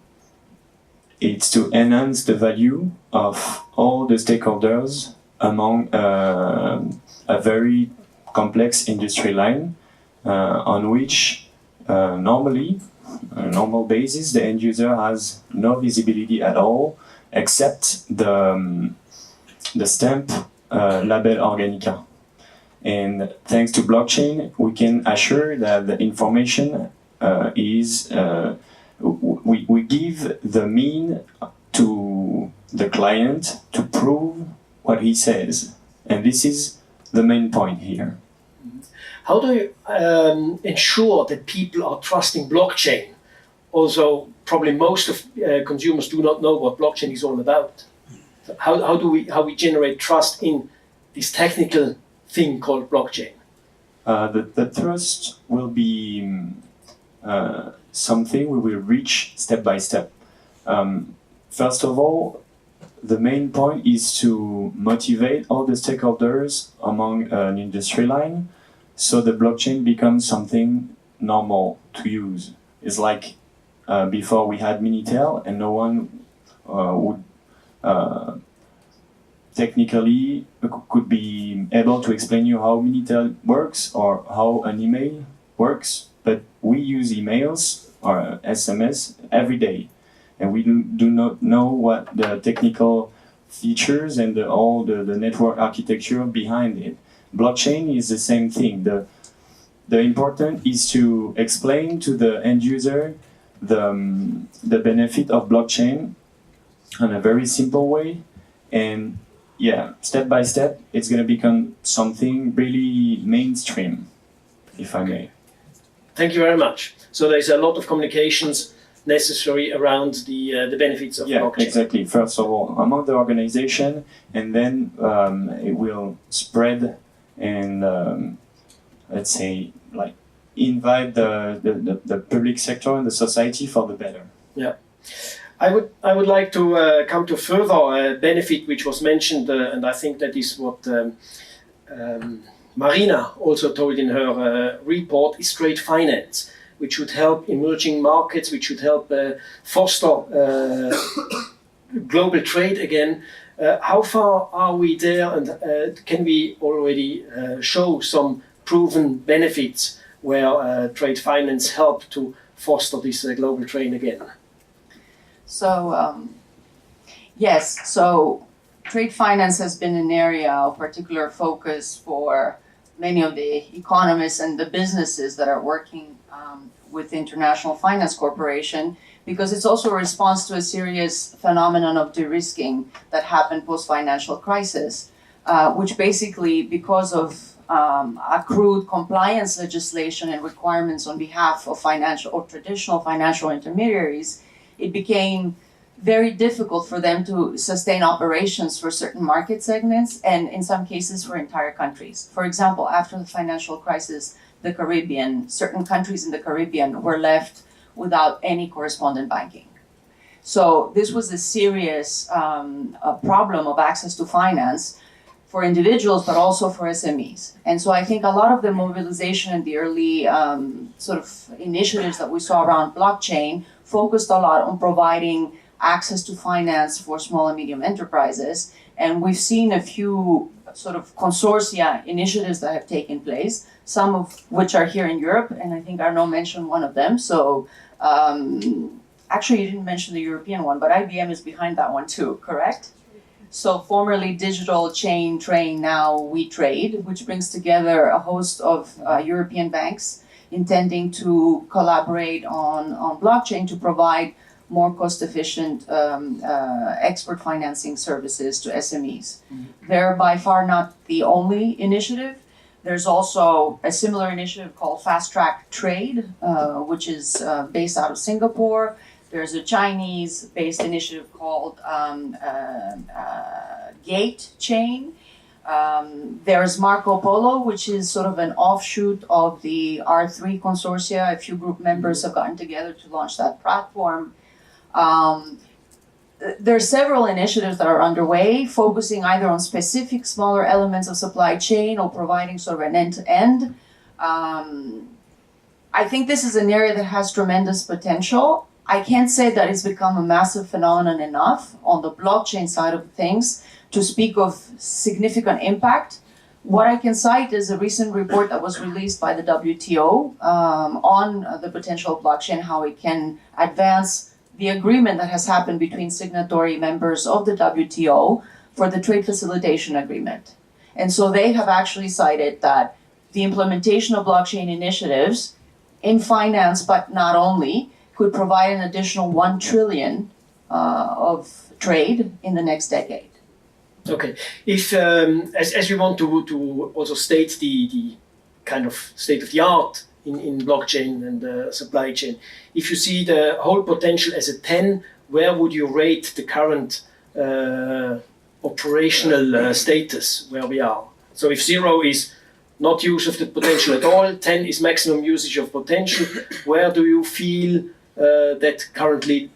enhance the value of all the stakeholders among a very complex industry line on which normally, on a normal basis, the end user has no visibility at all except the stamp label Organica. And thanks to blockchain, we can assure that the information we give the mean to the client to prove what he says. And this is the main point here. How do you ensure that people are trusting blockchain? Also, probably most of consumers do not know what blockchain is all about. How we generate trust in this technical thing called blockchain? The trust will be something we will reach step by step. First of all, the main point is to motivate all the stakeholders among an industry line so the blockchain becomes something normal to use. It's like before we had Minitel and no one would technically could be able to explain you how Minitel works or how an email works, but we use emails or SMS every day, and we do not know what the technical features and all the network architecture behind it. Blockchain is the same thing. The important is to explain to the end user the benefit of blockchain in a very simple way, and yeah, step by step, it's going to become something really mainstream, if I may. Thank you very much. So there's a lot of communications necessary around the benefits of blockchain. Yeah, exactly. First of all, among the organization, and then it will spread and let's say like invite the public sector and the society for the better. Yeah. I would like to come to further benefit which was mentioned, and I think that is what Marina also told in her report, is trade finance, which should help emerging markets, which should help foster global trade again. How far are we there, and can we already show some proven benefits where trade finance help to foster this global trade again? So, yes, so trade finance has been an area of particular focus for many of the economists and the businesses that are working with the International Finance Corporation, because it's also a response to a serious phenomenon of de-risking that happened post-financial crisis, which basically, because of accrued compliance legislation and requirements on behalf of financial or traditional financial intermediaries, it became very difficult for them to sustain operations for certain market segments and in some cases for entire countries. For example, after the financial crisis, the Caribbean, certain countries in the Caribbean were left without any correspondent banking. So this was a serious problem of access to finance for individuals, but also for SMEs. And so I think a lot of the mobilization and the early sort of initiatives that we saw around blockchain focused a lot on providing access to finance for small and medium enterprises. And we've seen a few sort of consortia initiatives that have taken place, some of which are here in Europe, and I think Arnaud mentioned one of them. So actually you didn't mention the European one, but IBM is behind that one too, correct? So formerly Digital Chain Train, now We Trade, which brings together a host of European banks intending to collaborate on blockchain to provide more cost-efficient export financing services to SMEs. They're by far not the only initiative. There's also a similar initiative called Fast Track Trade, which is based out of Singapore. There's a Chinese-based initiative called Gate Chain. There's Marco Polo, which is sort of an offshoot of the R3 consortia. A few group members have gotten together to launch that platform. There are several initiatives that are underway, focusing either on specific smaller elements of supply chain or providing sort of an end-to-end. I think this is an area that has tremendous potential. I can't say that it's become a massive phenomenon enough on the blockchain side of things to speak of significant impact. What I can cite is a recent report that was released by the WTO on the potential of blockchain, how it can advance the agreement that has happened between signatory members of the WTO for the trade facilitation agreement. And so they have actually cited that the implementation of blockchain initiatives in finance, but not only, could provide an additional 1 trillion of trade in the next decade. Okay, if as you want to also state the kind of state of the art in blockchain and supply chain, if you see the whole potential as a 10, where would you rate the current operational status where we are? So if 0 is not use of the potential at all, 10 is maximum usage of potential, where do you feel that currently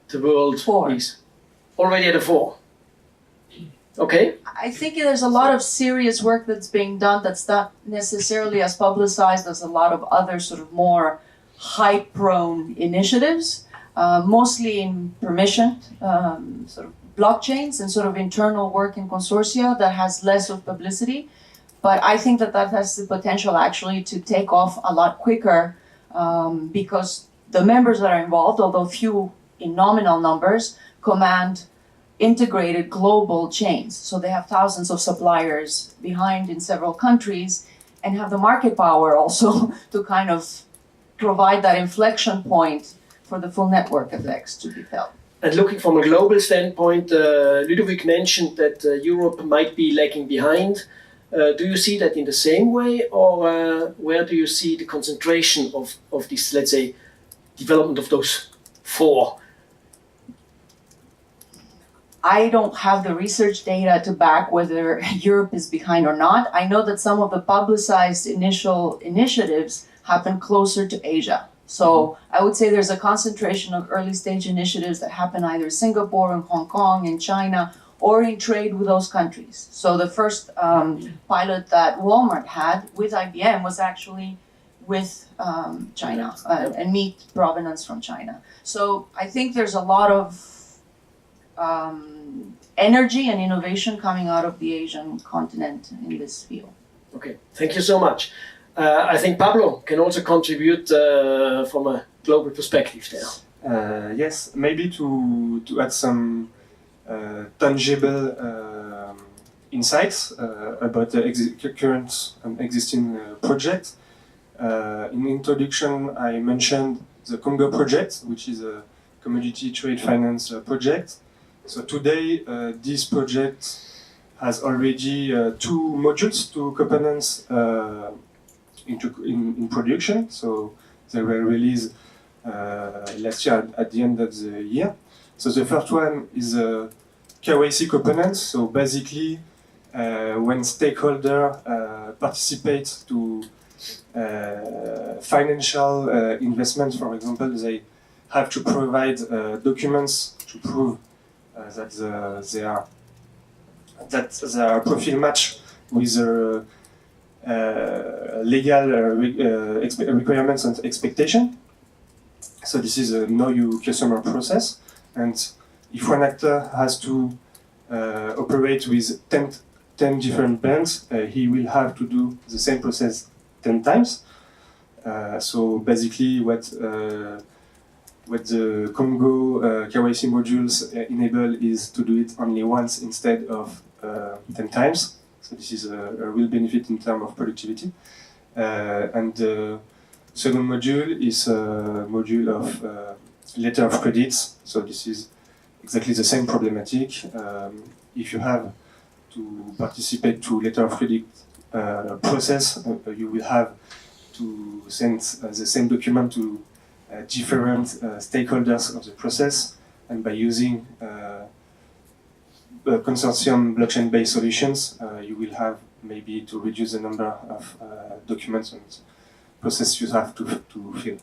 the world 4. is? Already at a 4. Okay. I think there's a lot of serious work that's being done that's not necessarily as publicized as a lot of other sort of more hype-prone initiatives, mostly in permissioned sort of blockchains and sort of internal work in consortia that has less of publicity. But I think that that has the potential actually to take off a lot quicker because the members that are involved, although few in nominal numbers, command integrated global chains. So they have thousands of suppliers behind in several countries and have the market power also to kind of provide that inflection point for the full network effects to be felt. And looking from a global standpoint, Ludovic mentioned that Europe might be lagging behind. Do you see that in the same way, or where do you see the concentration of this, let's say, development of those 4? I don't have the research data to back whether Europe is behind or not. I know that some of the publicized initial initiatives happen closer to Asia. So I would say there's a concentration of early stage initiatives that happen either in Singapore and Hong Kong and China or in trade with those countries. So the first pilot that Walmart had with IBM was actually with China and meat provenance from China. So I think there's a lot of energy and innovation coming out of the Asian continent in this field. Okay, thank you so much. I think Pablo can also contribute from a global perspective there. Yes, maybe to add some tangible insights about the current and existing project. In introduction, I mentioned the Congo project, which is a commodity trade finance project. So today, this project has already 2 modules, 2 components in production. So they were released last year at the end of the year. So the first one is a KYC component. So basically, when stakeholders participate to financial investments, for example, they have to provide documents to prove that their profile match with their legal requirements and expectation. So this is a know your customer process, and if one actor has to operate with 10 different banks, he will have to do the same process 10 times. So basically what the Congo KYC modules enable is to do it only once instead of 10 times. So this is a real benefit in terms of productivity. And the second module is a module of letter of credits. So this is exactly the same problematic. If you have to participate to letter of credit process, you will have to send the same document to different stakeholders of the process, and by using consortium blockchain-based solutions, you will have maybe to reduce the number of documents and processes you have to fill.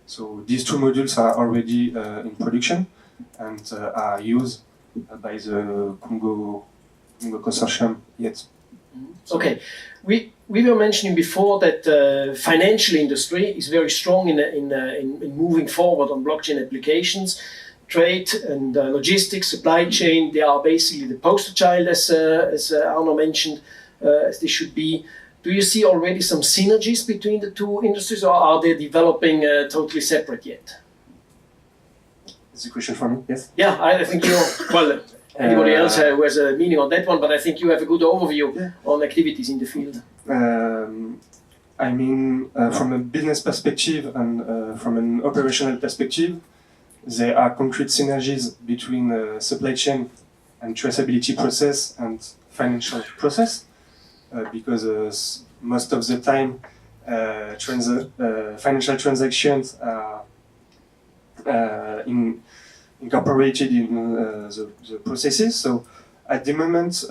So these 2 modules are already in production and are used by the Congo consortium yet. Okay, we were mentioning before that the financial industry is very strong in moving forward on blockchain applications. Trade and logistics, supply chain, they are basically the poster child, as Arnaud mentioned, as they should be. Do you see already some synergies between the 2 industries, or are they developing totally separate yet? Is the question for me? Yes? Yeah, I think you're, well, anybody else who has a meaning on that one, but I think you have a good overview on activities in the field. I mean, from a business perspective and from an operational perspective, there are concrete synergies between supply chain and traceability process and financial process, because most of the time financial transactions are incorporated in the processes. So at the moment,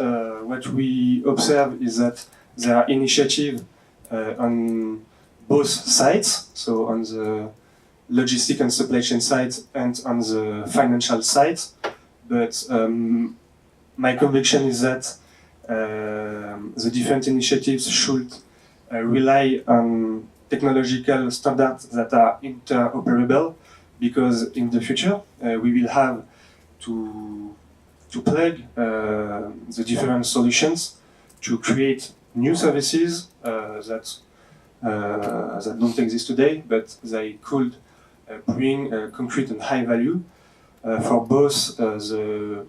what we observe is that there are initiatives on both sides, so on the logistic and supply chain side and on the financial side. But my conviction is that the different initiatives should rely on technological standards that are interoperable, because in the future we will have to plug the different solutions to create new services that don't exist today, but they could bring concrete and high value for both the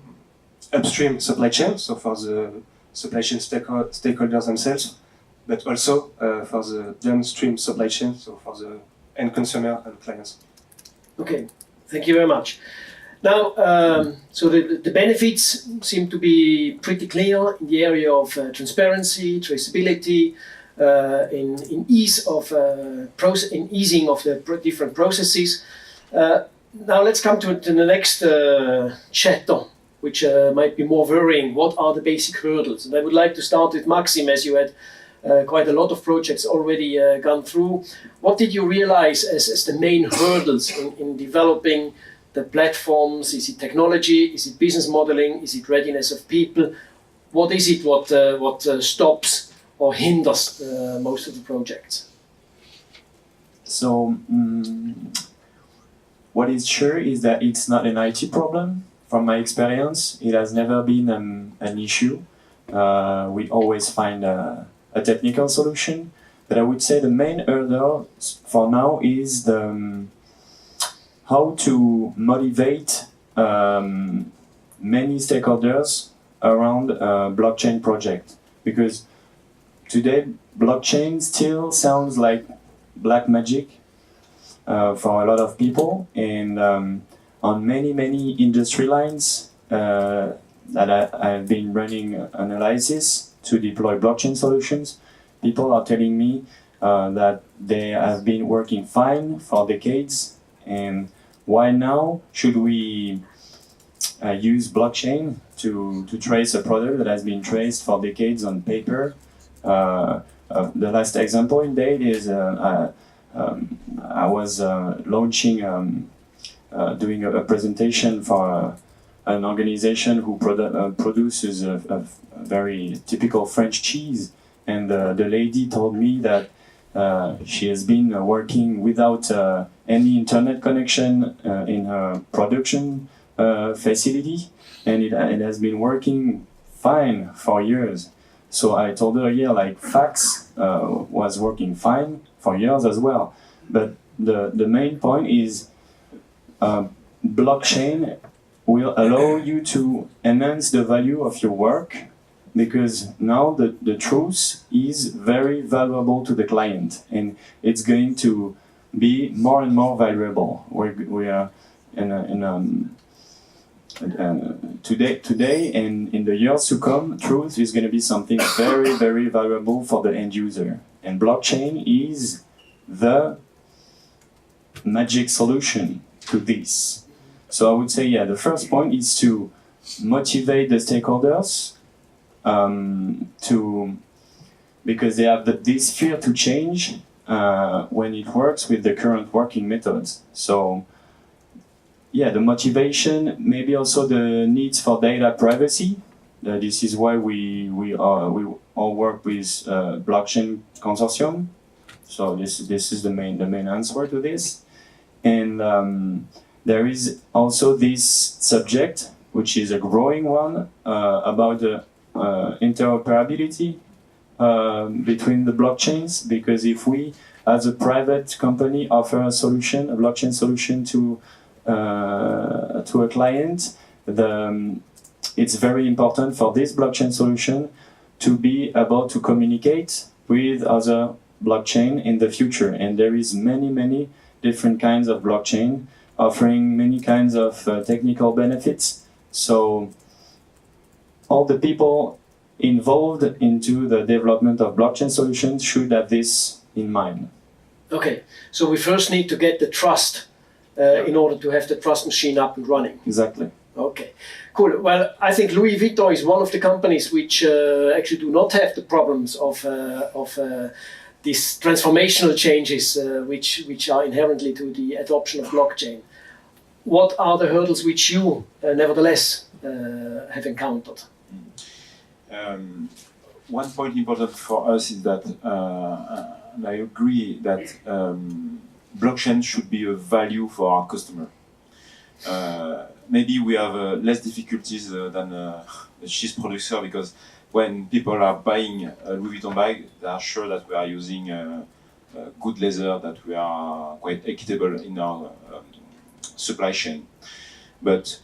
upstream supply chain, so for the supply chain stakeholders themselves, but also for the downstream supply chain, so for the end consumer and clients. Okay, thank you very much. Now, so the benefits seem to be pretty clear in the area of transparency, traceability, in easing of the different processes. Now let's come to the next chapter, which might be more worrying. What are the basic hurdles? And I would like to start with Maxime, as you had quite a lot of projects already gone through. What did you realize as the main hurdles in developing the platforms? Is it technology? Is it business modeling? Is it readiness of people? What is it what stops or hinders most of the projects? So, what is sure is that it's not an IT problem. From my experience, it has never been an issue. We always find a technical solution, But I would say the main hurdle for now is how to motivate many stakeholders around a blockchain project. Because today, blockchain still sounds like black magic for a lot of people. And on many industry lines that I've been running analysis to deploy blockchain solutions, people are telling me that they have been working fine for decades, and why now should we use blockchain to trace a product that has been traced for decades on paper? The last example in date is I was launching, doing a presentation for an organization who produces a very typical French cheese. And the lady told me that she has been working without any internet connection in her production facility, and it has been working fine for years. So I told her, yeah, like fax was working fine for years as well. But the main point is blockchain will allow you to enhance the value of your work, because now the truth is very valuable to the client, and it's going to be more and more valuable. We are today and in the years to come, truth is going to be something very valuable for the end user, and blockchain is the magic solution to this. So I would say, yeah, the first point is to motivate the stakeholders because they have this fear to change when it works with the current working methods. So yeah, the motivation, maybe also the needs for data privacy. This is why we all work with blockchain consortium. So this is the main answer to this. And there is also this subject, which is a growing one, about the interoperability between the blockchains. Because if we, as a private company, offer a solution, a blockchain solution to a client, it's very important for this blockchain solution to be able to communicate with other blockchain in the future. And there is many different kinds of blockchain offering many kinds of technical benefits. So all the people involved into the development of blockchain solutions should have this in mind. Okay, so we first need to get the trust in order to have the trust machine up and running. Exactly. Okay, cool. Well, I think Louis Vuitton is one of the companies which actually do not have the problems of these transformational changes which are inherently to the adoption of blockchain. What are the hurdles which you nevertheless have encountered? One point important for us is that, and I agree that blockchain should be a value for our customer. Maybe we have less difficulties than a cheese producer, because when people are buying a Louis Vuitton bag, they are sure that we are using good leather, that we are quite equitable in our supply chain. But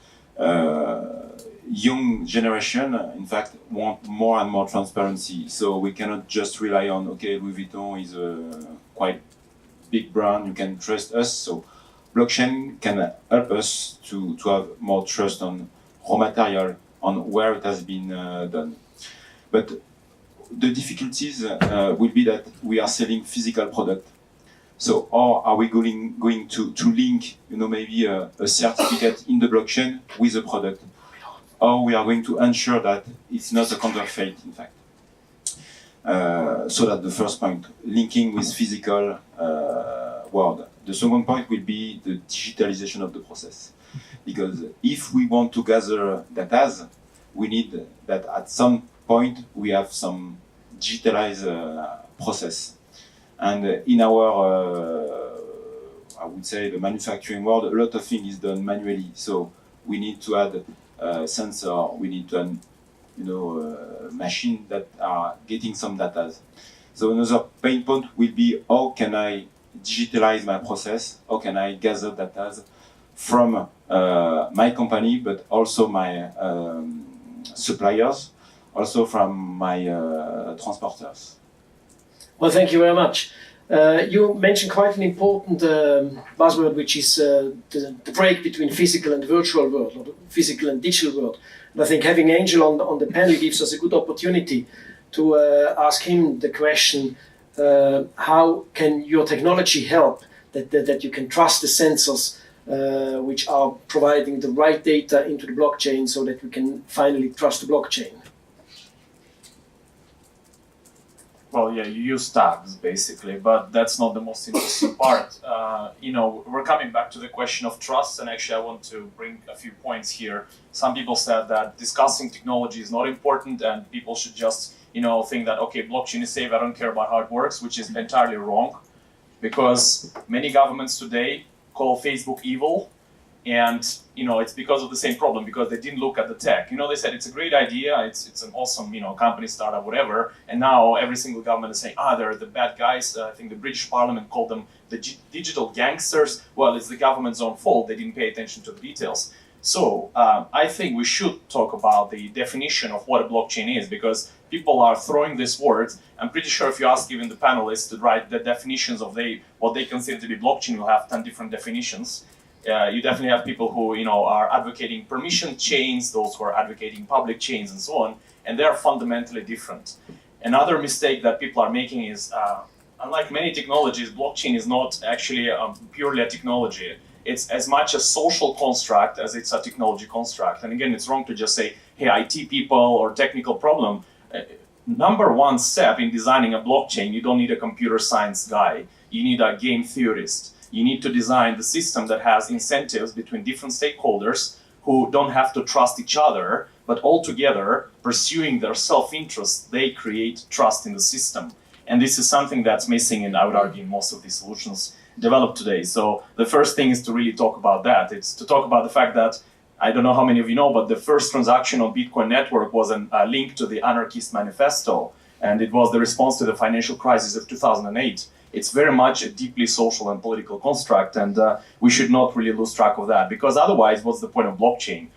young generation, in fact, want more and more transparency. So we cannot just rely on, okay, Louis Vuitton is a quite big brand, you can trust us. So blockchain can help us to have more trust on raw material, on where it has been done. But the difficulties will be that we are selling physical product. So, or are we going to link, maybe a certificate in the blockchain with a product? Or we are going to ensure that it's not a counterfeit, in fact. So that's the first point, linking with physical world. The second point will be the digitalization of the process. Because if we want to gather data, we need that at some point we have some digitalized process. And in our, I would say, the manufacturing world, a lot of things is done manually. So we need to add sensor, we need to add, machine that are getting some data. So another pain point will be how can I digitalize my process? How can I gather data from my company, but also my suppliers, also from my transporters? Well, thank you very much. You mentioned quite an important buzzword, which is the break between physical and virtual world, or the physical and digital world. And I think having Angel on the panel gives us a good opportunity to ask him the question, how can your technology help that you can trust the sensors which are providing the right data into the blockchain so that we can finally trust the blockchain? Well, yeah, you use tags basically, but that's not the most interesting part. We're coming back to the question of trust, and actually I want to bring a few points here. Some people said that discussing technology is not important and people should just, think that, okay, blockchain is safe, I don't care about how it works, which is entirely wrong, because many governments today call Facebook evil, and it's because of the same problem, because they didn't look at the tech. They said it's a great idea, it's an awesome company, startup, whatever, and now every single government is saying, they're the bad guys. I think the British Parliament called them the digital gangsters. Well, it's the government's own fault, they didn't pay attention to the details. So I think we should talk about the definition of what a blockchain is, because people are throwing these words. I'm pretty sure if you ask even the panelists to write the definitions of what they consider to be blockchain, you'll have 10 different definitions. You definitely have people who are advocating permission chains, those who are advocating public chains, and so on, and they're fundamentally different. Another mistake that people are making is, unlike many technologies, blockchain is not actually purely a technology. It's as much a social construct as it's a technology construct. And again, it's wrong to just say, hey, IT people or technical problem. Number one step in designing a blockchain, you don't need a computer science guy. You need a game theorist. You need to design the system that has incentives between different stakeholders who don't have to trust each other, but all together, pursuing their self-interest, they create trust in the system. And this is something that's missing in, I would argue, in most of these solutions developed today. So the first thing is to really talk about that. It's to talk about the fact that, I don't know how many of you know, but the first transaction on Bitcoin network was a link to the Anarchist Manifesto, and it was the response to the financial crisis of 2008. It's very much a deeply social and political construct, and we should not really lose track of that, because otherwise, what's the point of blockchain?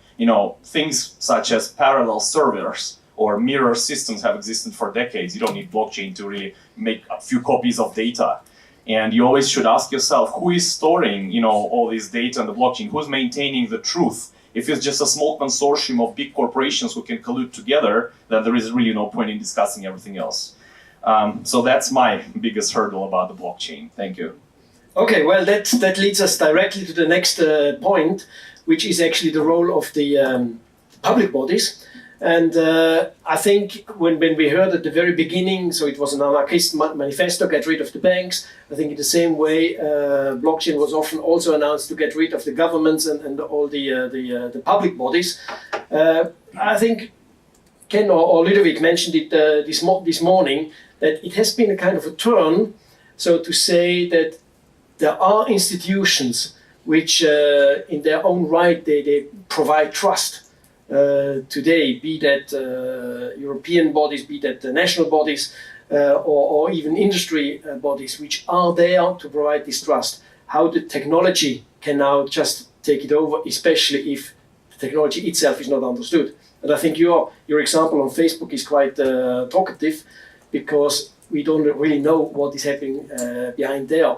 Things such as parallel servers or mirror systems have existed for decades. You don't need blockchain to really make a few copies of data. And you always should ask yourself, who is storing, all this data on the blockchain? Who's maintaining the truth? If it's just a small consortium of big corporations who can collude together, then there is really no point in discussing everything else. So that's my biggest hurdle about the blockchain. Thank you. Okay, well, that leads us directly to the next point, which is actually the role of the public bodies. And I think when we heard at the very beginning, so it was an anarchist manifesto, get rid of the banks. I think in the same way, blockchain was often also announced to get rid of the governments and all the public bodies. I think Ken or Ludovic mentioned it this morning, that it has been a kind of a turn, so to say, that there are institutions which in their own right, they provide trust. Today, be that European bodies, be that national bodies, or even industry bodies, which are there to provide this trust. How the technology can now just take it over, especially if the technology itself is not understood. And I think your example on Facebook is quite talkative, because we don't really know what is happening behind there.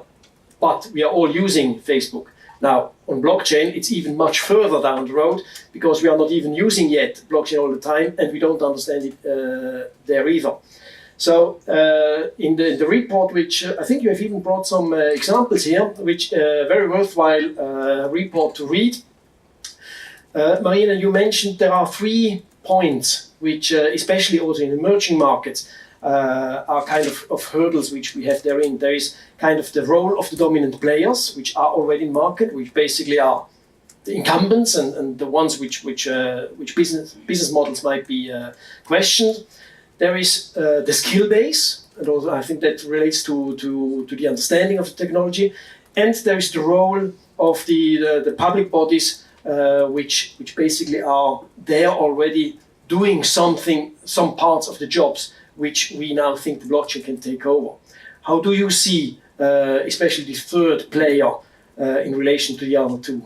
But we are all using Facebook. Now, on blockchain, it's even much further down the road, because we are not even using yet blockchain all the time, and we don't understand it there either. So, in the report, which I think you have even brought some examples here, which very worthwhile report to read. Marina, you mentioned there are 3 points, which especially also in emerging markets, are kind of hurdles which we have therein. There is kind of the role of the dominant players, which are already in market, which basically are the incumbents and the ones which business models might be questioned. There is the skill base, and also I think that relates to the understanding of the technology. And there is the role of the public bodies, which basically are there already doing something, some parts of the jobs which we now think the blockchain can take over. How do you see, especially this third player, in relation to the other two?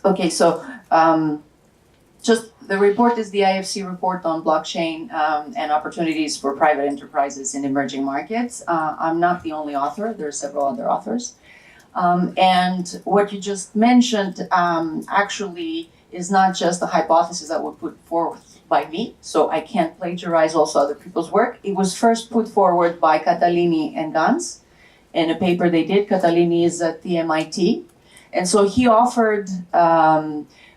Okay, so just the report is the IFC report on blockchain and opportunities for private enterprises in emerging markets. I'm not the only author, there are several other authors. And what you just mentioned actually is not just a hypothesis that was put forth by me, so I can't plagiarize also other people's work. It was first put forward by Catalini and Gans in a paper they did. Catalini is at the MIT. And so he offered,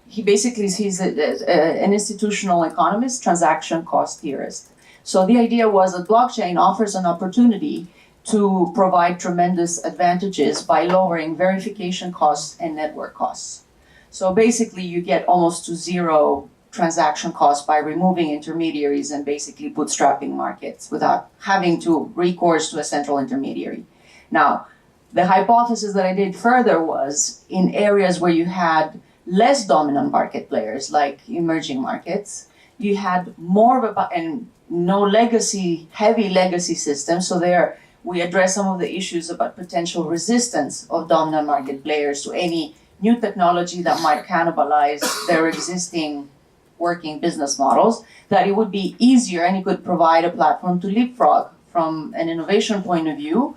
he basically is an institutional economist, transaction cost theorist. So the idea was that blockchain offers an opportunity to provide tremendous advantages by lowering verification costs and network costs. So basically you get almost to zero transaction costs by removing intermediaries and basically bootstrapping markets without having to recourse to a central intermediary. Now, the hypothesis that I did further was in areas where you had less dominant market players, like emerging markets, you had more of and no legacy, heavy legacy systems. So there we address some of the issues about potential resistance of dominant market players to any new technology that might cannibalize their existing working business models, that it would be easier and it could provide a platform to leapfrog from an innovation point of view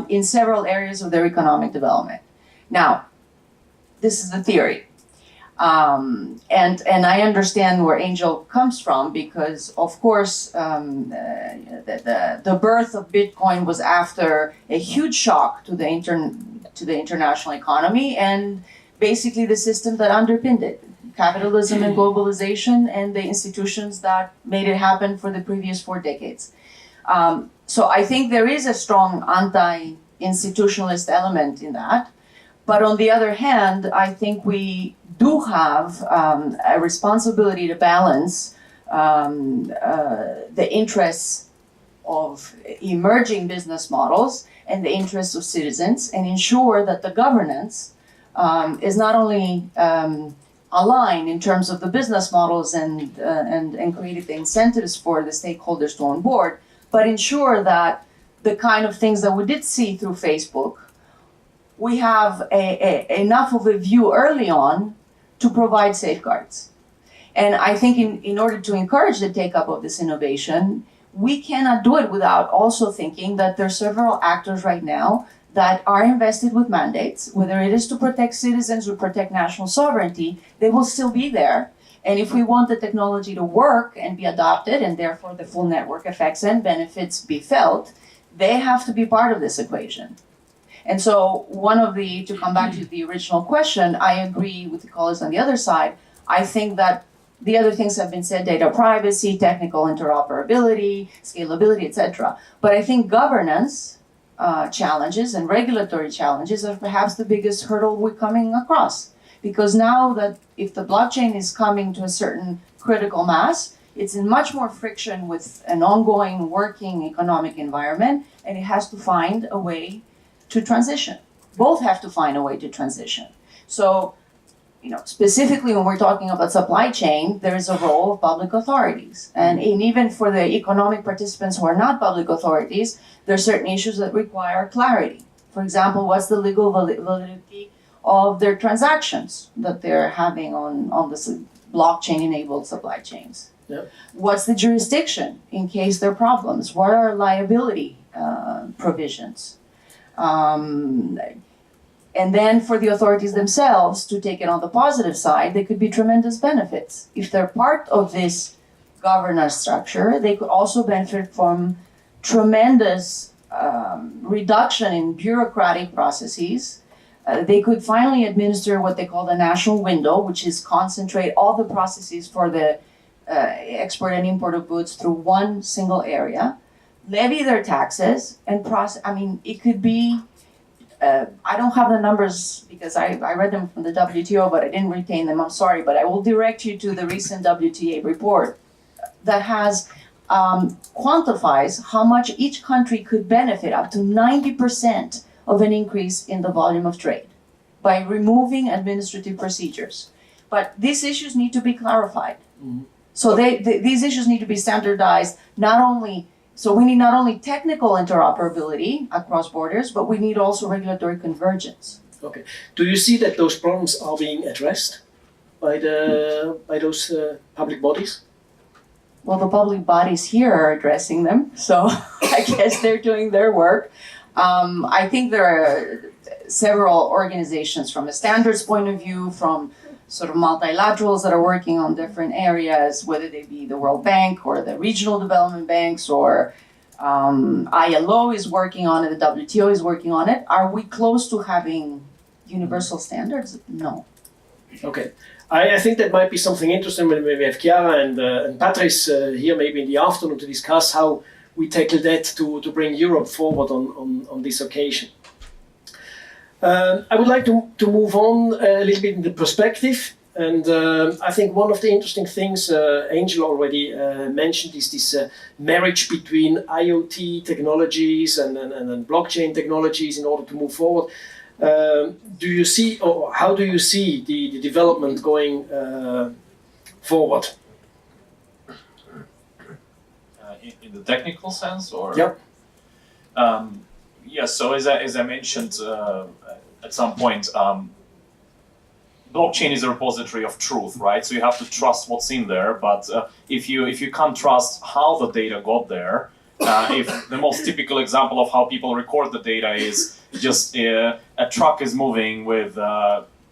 in several areas of their economic development. Now, this is the theory. And I understand where Angel comes from because, of course, the birth of Bitcoin was after a huge shock to the international economy and basically the system that underpinned it, capitalism and globalization and the institutions that made it happen for the previous 4 decades. So I think there is a strong anti-institutionalist element in that. But on the other hand, I think we do have a responsibility to balance the interests of emerging business models and the interests of citizens and ensure that the governance is not only aligned in terms of the business models and create the incentives for the stakeholders to on board, but ensure that the kind of things that we did see through Facebook, we have enough of a view early on to provide safeguards. And I think in order to encourage the take-up of this innovation, we cannot do it without also thinking that there are several actors right now that are invested with mandates, whether it is to protect citizens or protect national sovereignty, they will still be there. And if we want the technology to work and be adopted, and therefore the full network effects and benefits be felt, they have to be part of this equation. And so to come back to the original question, I agree with the colleagues on the other side. I think that the other things have been said, data privacy, technical interoperability, scalability, etc. But I think governance challenges and regulatory challenges are perhaps the biggest hurdle we're coming across. Because now that if the blockchain is coming to a certain critical mass, it's in much more friction with an ongoing working economic environment, and it has to find a way to transition. Both have to find a way to transition. So, specifically when we're talking about supply chain, there is a role of public authorities. And even for the economic participants who are not public authorities, there are certain issues that require clarity. For example, what's the legal validity of their transactions that they're having on the blockchain-enabled supply chains? Yep. What's the jurisdiction in case there are problems? What are liability provisions? And then for the authorities themselves to take it on the positive side, there could be tremendous benefits. If they're part of this governance structure, they could also benefit from tremendous reduction in bureaucratic processes. They could finally administer what they call the national window, which is concentrate all the processes for the export and import of goods through one single area, levy their taxes, and it could be, I don't have the numbers because I read them from the WTO, but I didn't retain them, I'm sorry, but I will direct you to the recent WTA report that has quantifies how much each country could benefit, up to 90% of an increase in the volume of trade by removing administrative procedures. But these issues need to be clarified. Mm-hmm. So these issues need to be standardized not only, so we need not only technical interoperability across borders, but we need also regulatory convergence. Okay. Do you see that those problems are being addressed by those public bodies? Well, the public bodies here are addressing them, so I guess they're doing their work. I think there are several organizations from a standards point of view, from sort of multilaterals that are working on different areas, whether they be the World Bank or the regional development banks, or ILO is working on it, the WTO is working on it. Are we close to having universal standards? No. Okay. I think that might be something interesting when we have Chiara and Peteris here maybe in the afternoon to discuss how we tackle that to bring Europe forward on this occasion. I would like to move on a little bit in the perspective, and I think one of the interesting things Angel already mentioned is this marriage between IoT technologies and blockchain technologies in order to move forward. Do you see, or how do you see the development going forward? In the technical sense, or? Yep. Yeah, so as I mentioned at some point, blockchain is a repository of truth, right? So you have to trust what's in there, but if you can't trust how the data got there, if the most typical example of how people record the data is just a truck is moving with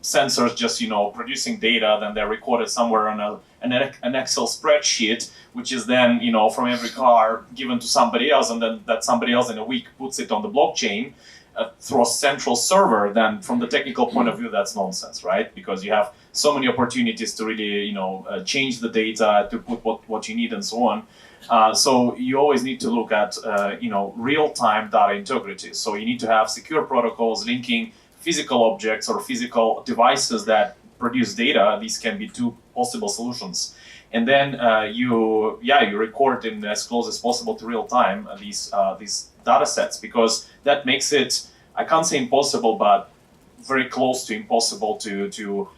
sensors just, producing data, then they're recorded somewhere on an Excel spreadsheet, which is then, from every car given to somebody else, and then that somebody else in a week puts it on the blockchain through a central server. Then from the technical point of view, that's nonsense, right? Because you have so many opportunities to really, change the data, to put what you need and so on. So you always need to look at, real-time data integrity. So you need to have secure protocols linking physical objects or physical devices that produce data. These can be two possible solutions. And then you record in as close as possible to real time these data sets, because that makes it, I can't say impossible, but very close to impossible to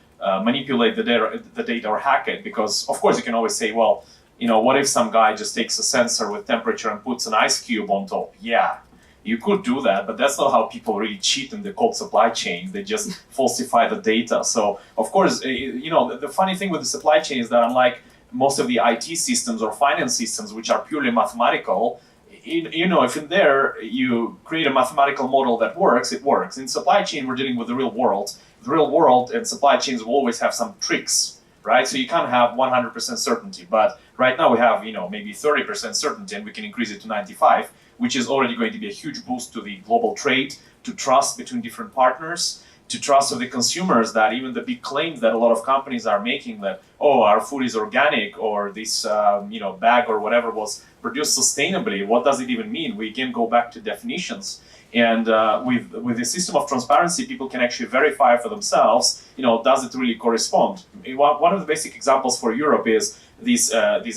manipulate the data or hack it. Because of course you can always say, well, what if some guy just takes a sensor with temperature and puts an ice cube on top? Yeah, you could do that, but that's not how people really cheat in the cold supply chain. They just falsify the data. So of course, the funny thing with the supply chain is that unlike most of the IT systems or finance systems, which are purely mathematical, if in there you create a mathematical model that works, it works. In supply chain, we're dealing with the real world. The real world and supply chains will always have some tricks, right? So you can't have 100% certainty, but right now we have, maybe 30% certainty, and we can increase it to 95, which is already going to be a huge boost to the global trade, to trust between different partners, to trust of the consumers, that even the big claims that a lot of companies are making that, oh, our food is organic, or this, bag or whatever was produced sustainably. What does it even mean? We can go back to definitions. And with the system of transparency, people can actually verify for themselves, does it really correspond? One of the basic examples for Europe is this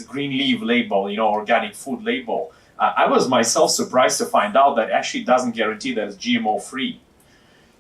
green leaf label, organic food label. I was myself surprised to find out that actually doesn't guarantee that it's GMO free.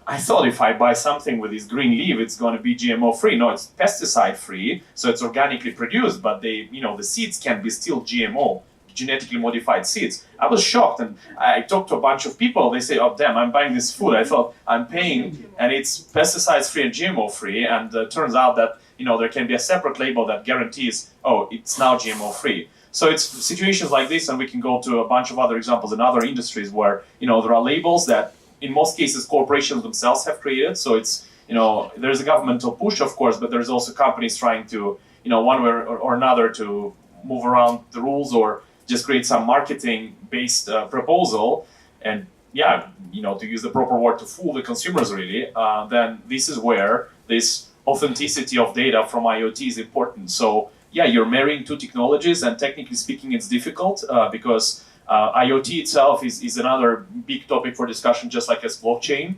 I thought if I buy something with this green leaf, it's going to be GMO free. No, it's pesticide free, so it's organically produced, but the seeds can be still GMO, genetically modified seeds. I was shocked, and I talked to a bunch of people. They say, oh damn, I'm buying this food. I thought I'm paying, and it's pesticides free and GMO free, and turns out that there can be a separate label that guarantees, oh, it's now GMO free. So it's situations like this, and we can go to a bunch of other examples in other industries where there are labels that in most cases corporations themselves have created. So it's there's a governmental push, of course, but there's also companies trying to one way or another to move around the rules, or just create some marketing-based proposal, and to use the proper word, to fool the consumers really. Then this is where this authenticity of data from IoT is important. So you're marrying two technologies, and technically speaking, it's difficult because IoT itself is another big topic for discussion, just like as blockchain.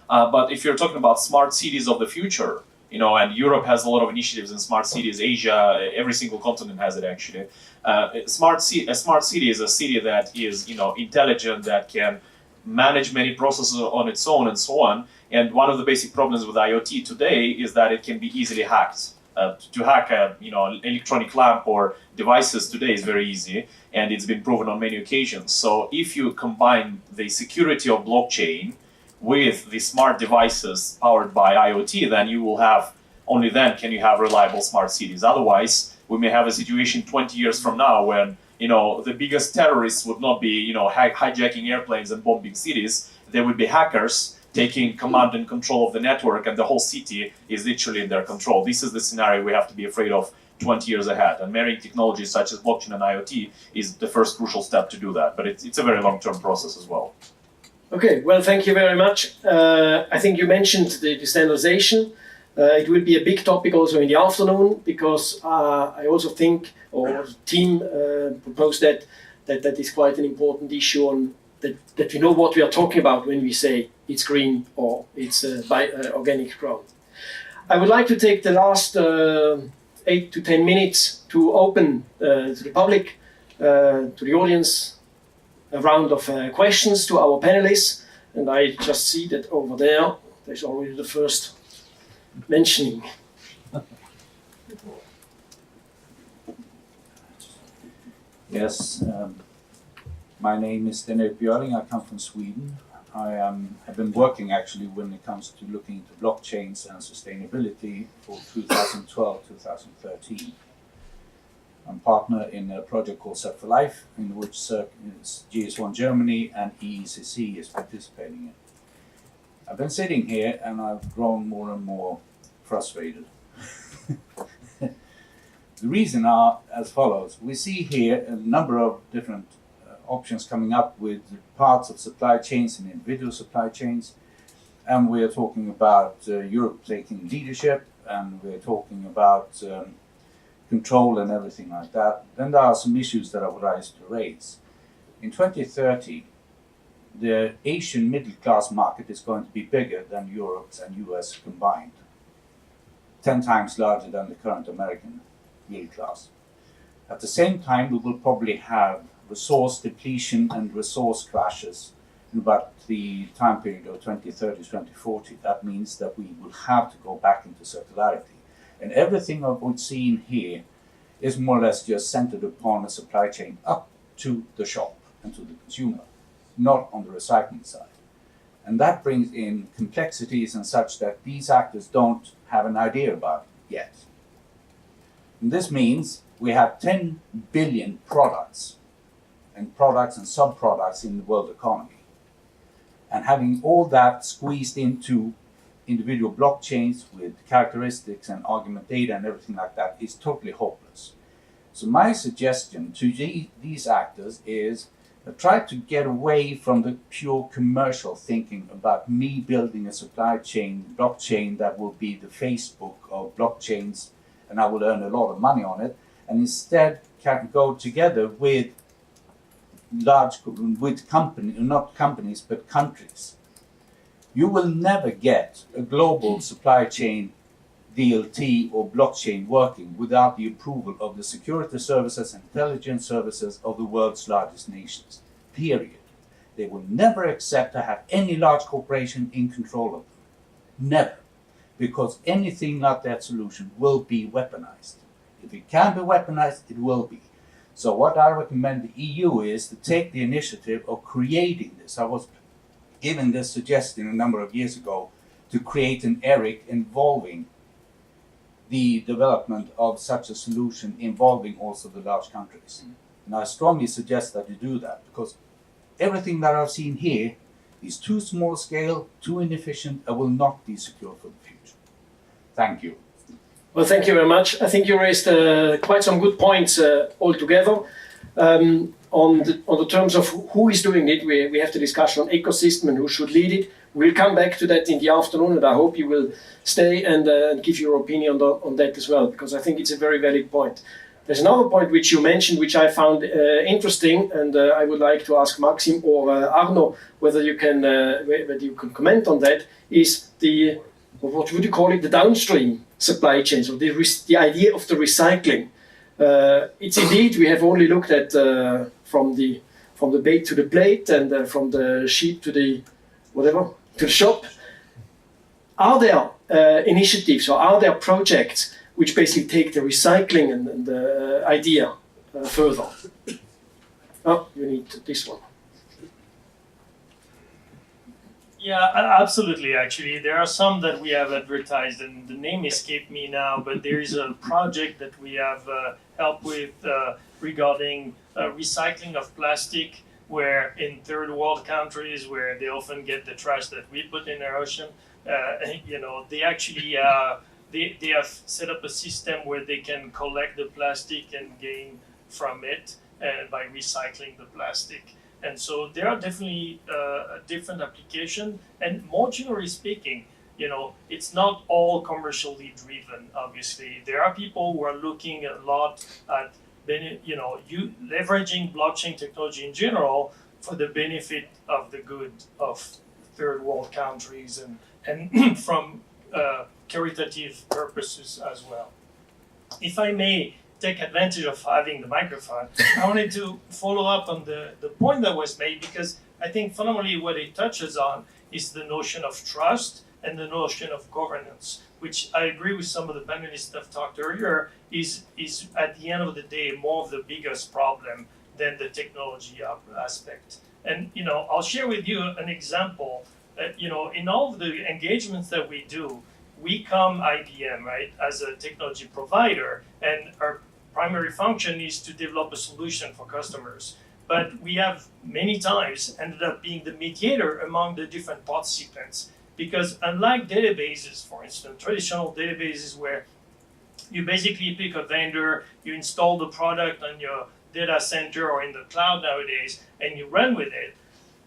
But if you're talking about smart cities of the future, and Europe has a lot of initiatives in smart cities, Asia, every single continent has it actually. A smart city is a city that is, intelligent, that can manage many processes on its own and so on. And one of the basic problems with IoT today is that it can be easily hacked. to hack a electronic lamp or devices today is very easy, and it's been proven on many occasions. So if you combine the security of blockchain with the smart devices powered by IoT, then you will have, only then can you have reliable smart cities. Otherwise, we may have a situation 20 years from now when the biggest terrorists would not be hijacking airplanes and bombing cities. They would be hackers taking command and control of the network, and the whole city is literally in their control. This is the scenario we have to be afraid of 20 years ahead. And marrying technologies such as blockchain and IoT is the first crucial step to do that. But it's a very long-term process as well. Okay, well, thank you very much. I think you mentioned the standardization. It will be a big topic also in the afternoon, because I also think, or the team proposed that is quite an important issue on that we know what we are talking about when we say it's green or it's organic ground. I would like to take the last 8 to 10 minutes to open to the public, to the audience, a round of questions to our panelists. And I just see that over there's already the first mentioning. Yes, my name is Sten-Erik Björling. I come from Sweden. I've been working actually when it comes to looking into blockchains and sustainability for 2012-2013. I'm partner in a project called Set for Life, in which GS1 Germany and EECC is participating in. I've been sitting here and I've grown more and more frustrated. The reason are as follows. We see here a number of different options coming up with parts of supply chains and individual supply chains, and we're talking about Europe taking leadership, and we're talking about control and everything like that. Then there are some issues that I would like to raise. In 2030, the Asian middle class market is going to be bigger than Europe's and US combined. 10 times larger than the current American middle class. At the same time, we will probably have resource depletion and resource crashes in about the time period of 2030 to 2040. That means that we will have to go back into circularity. And everything of what's seen here is more or less just centered upon a supply chain up to the shop and to the consumer, not on the recycling side. And that brings in complexities and such that these actors don't have an idea about yet. And this means we have 10 billion products and sub-products in the world economy. And having all that squeezed into individual blockchains with characteristics and argument data and everything like that is totally hopeless. So my suggestion to these actors is try to get away from the pure commercial thinking about me building a supply chain, blockchain that will be the Facebook of blockchains and I will earn a lot of money on it, and instead can go together with not companies, but countries. You will never get a global supply chain DLT or blockchain working without the approval of the security services and intelligence services of the world's largest nations, period. They will never accept to have any large corporation in control of them. Never. Because anything like that solution will be weaponized. If it can be weaponized, it will be. So what I recommend the EU is to take the initiative of creating this. I was given this suggestion a number of years ago to create an ERIC involving the development of such a solution involving also the large countries. And I strongly suggest that you do that, because everything that I've seen here is too small scale, too inefficient, and will not be secure for the future. Thank you. Well, thank you very much. I think you raised quite some good points altogether. On the terms of who is doing it, we have the discussion on ecosystem and who should lead it. We'll come back to that in the afternoon, and I hope you will stay and give your opinion on that as well, because I think it's a very valid point. There's another point which you mentioned, which I found interesting, and I would like to ask Maxime or Arnaud whether you can comment on that. Is the, what would you call it, the downstream supply chain, so the idea of the recycling. It's indeed, we have only looked at from the bait to the plate and from the sheep to the whatever, to the shop. Are there initiatives or are there projects which basically take the recycling and the idea further. Oh, you need this one. Yeah, absolutely. Actually, there are some that we have advertised, and the name escaped me now. But there is a project that we have helped with regarding recycling of plastic, where in third world countries, where they often get the trash that we put in our ocean, they actually they have set up a system where they can collect the plastic and gain from it by recycling the plastic. And so there are definitely a different application. And more generally speaking, it's not all commercially driven. Obviously, there are people who are looking a lot at leveraging blockchain technology in general for the benefit of the good of third world countries and from caritative purposes as well. If I may take advantage of having the microphone, I wanted to follow up on the point that was made, because I think fundamentally what it touches on is the notion of trust and the notion of governance, which I agree with some of the panelists that have talked earlier, is at the end of the day more of the biggest problem than the technology aspect. And I'll share with you an example. In all of the engagements that we do, we come IBM, right, as a technology provider, and our primary function is to develop a solution for customers. But we have many times ended up being the mediator among the different participants, because unlike databases, for instance, traditional databases where you basically pick a vendor, you install the product on your data center or in the cloud nowadays, and you run with it,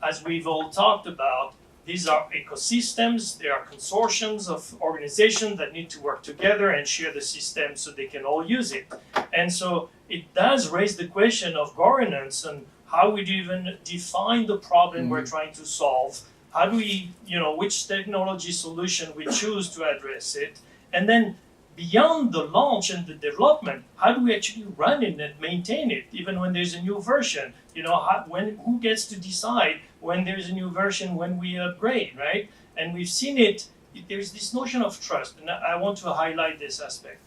as we've all talked about, these are ecosystems, they are consortiums of organizations that need to work together and share the system so they can all use it. And so it does raise the question of governance and how we even define the problem we're trying to solve. How do we, which technology solution we choose to address it? And then beyond the launch and the development, how do we actually run it and maintain it, even when there's a new version? Who gets to decide when there's a new version, when we upgrade, right? And we've seen it, there's this notion of trust, and I want to highlight this aspect.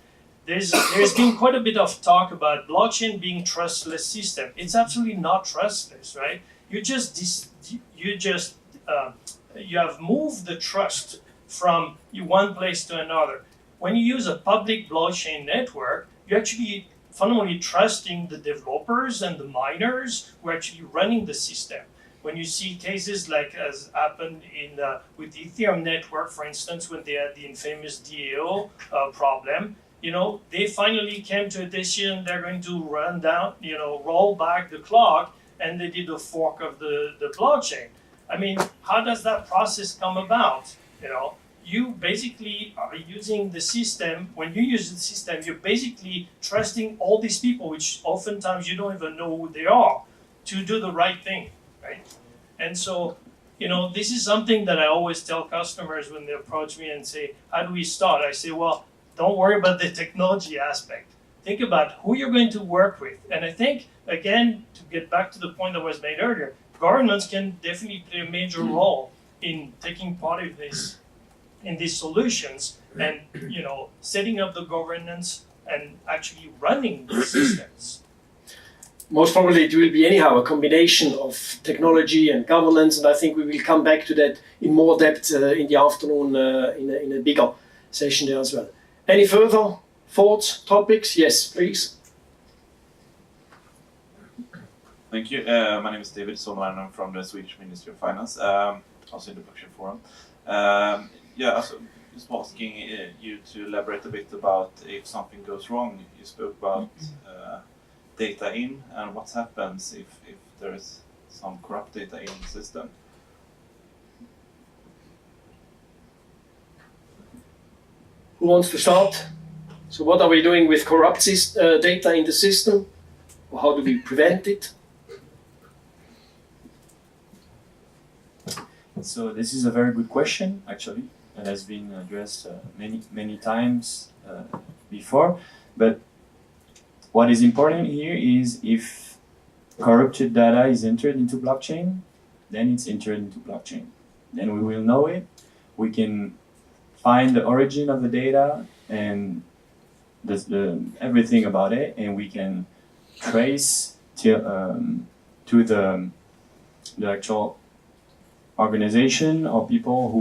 There's been quite a bit of talk about blockchain being trustless system. It's absolutely not trustless, right? You have moved the trust from one place to another. When you use a public blockchain network, you're actually fundamentally trusting the developers and the miners who are actually running the system. When you see cases like as happened with the Ethereum network, for instance, when they had the infamous DAO problem, they finally came to a decision they're going to roll back the clock, and they did a fork of the blockchain. I mean, how does that process come about? You basically are using the system. When you use the system, you're basically trusting all these people, which oftentimes you don't even know who they are, to do the right thing, right? And so, this is something that I always tell customers when they approach me and say, how do we start? I say, well, don't worry about the technology aspect. Think about who you're going to work with. And I think, again, to get back to the point that was made earlier, governments can definitely play a major role in taking part of this, in these solutions, and setting up the governance and actually running the systems. Most probably it will be anyhow a combination of technology and governance, and I think we will come back to that in more depth in the afternoon in a bigger session there as well. Any further thoughts, topics? Yes, please. Thank you. My name is David Solman. I'm from the Swedish Ministry of Finance, also in the Blockchain Forum. So just asking you to elaborate a bit about if something goes wrong. You spoke about data in, and what happens if there is some corrupt data in the system. Who wants to start? So what are we doing with corrupt data in the system? Or how do we prevent it? So this is a very good question, actually. It has been addressed many times before. But what is important here is if corrupted data is entered into blockchain, then it's entered into blockchain. Then we will know it. We can find the origin of the data and everything about it, and we can trace to the actual organization or people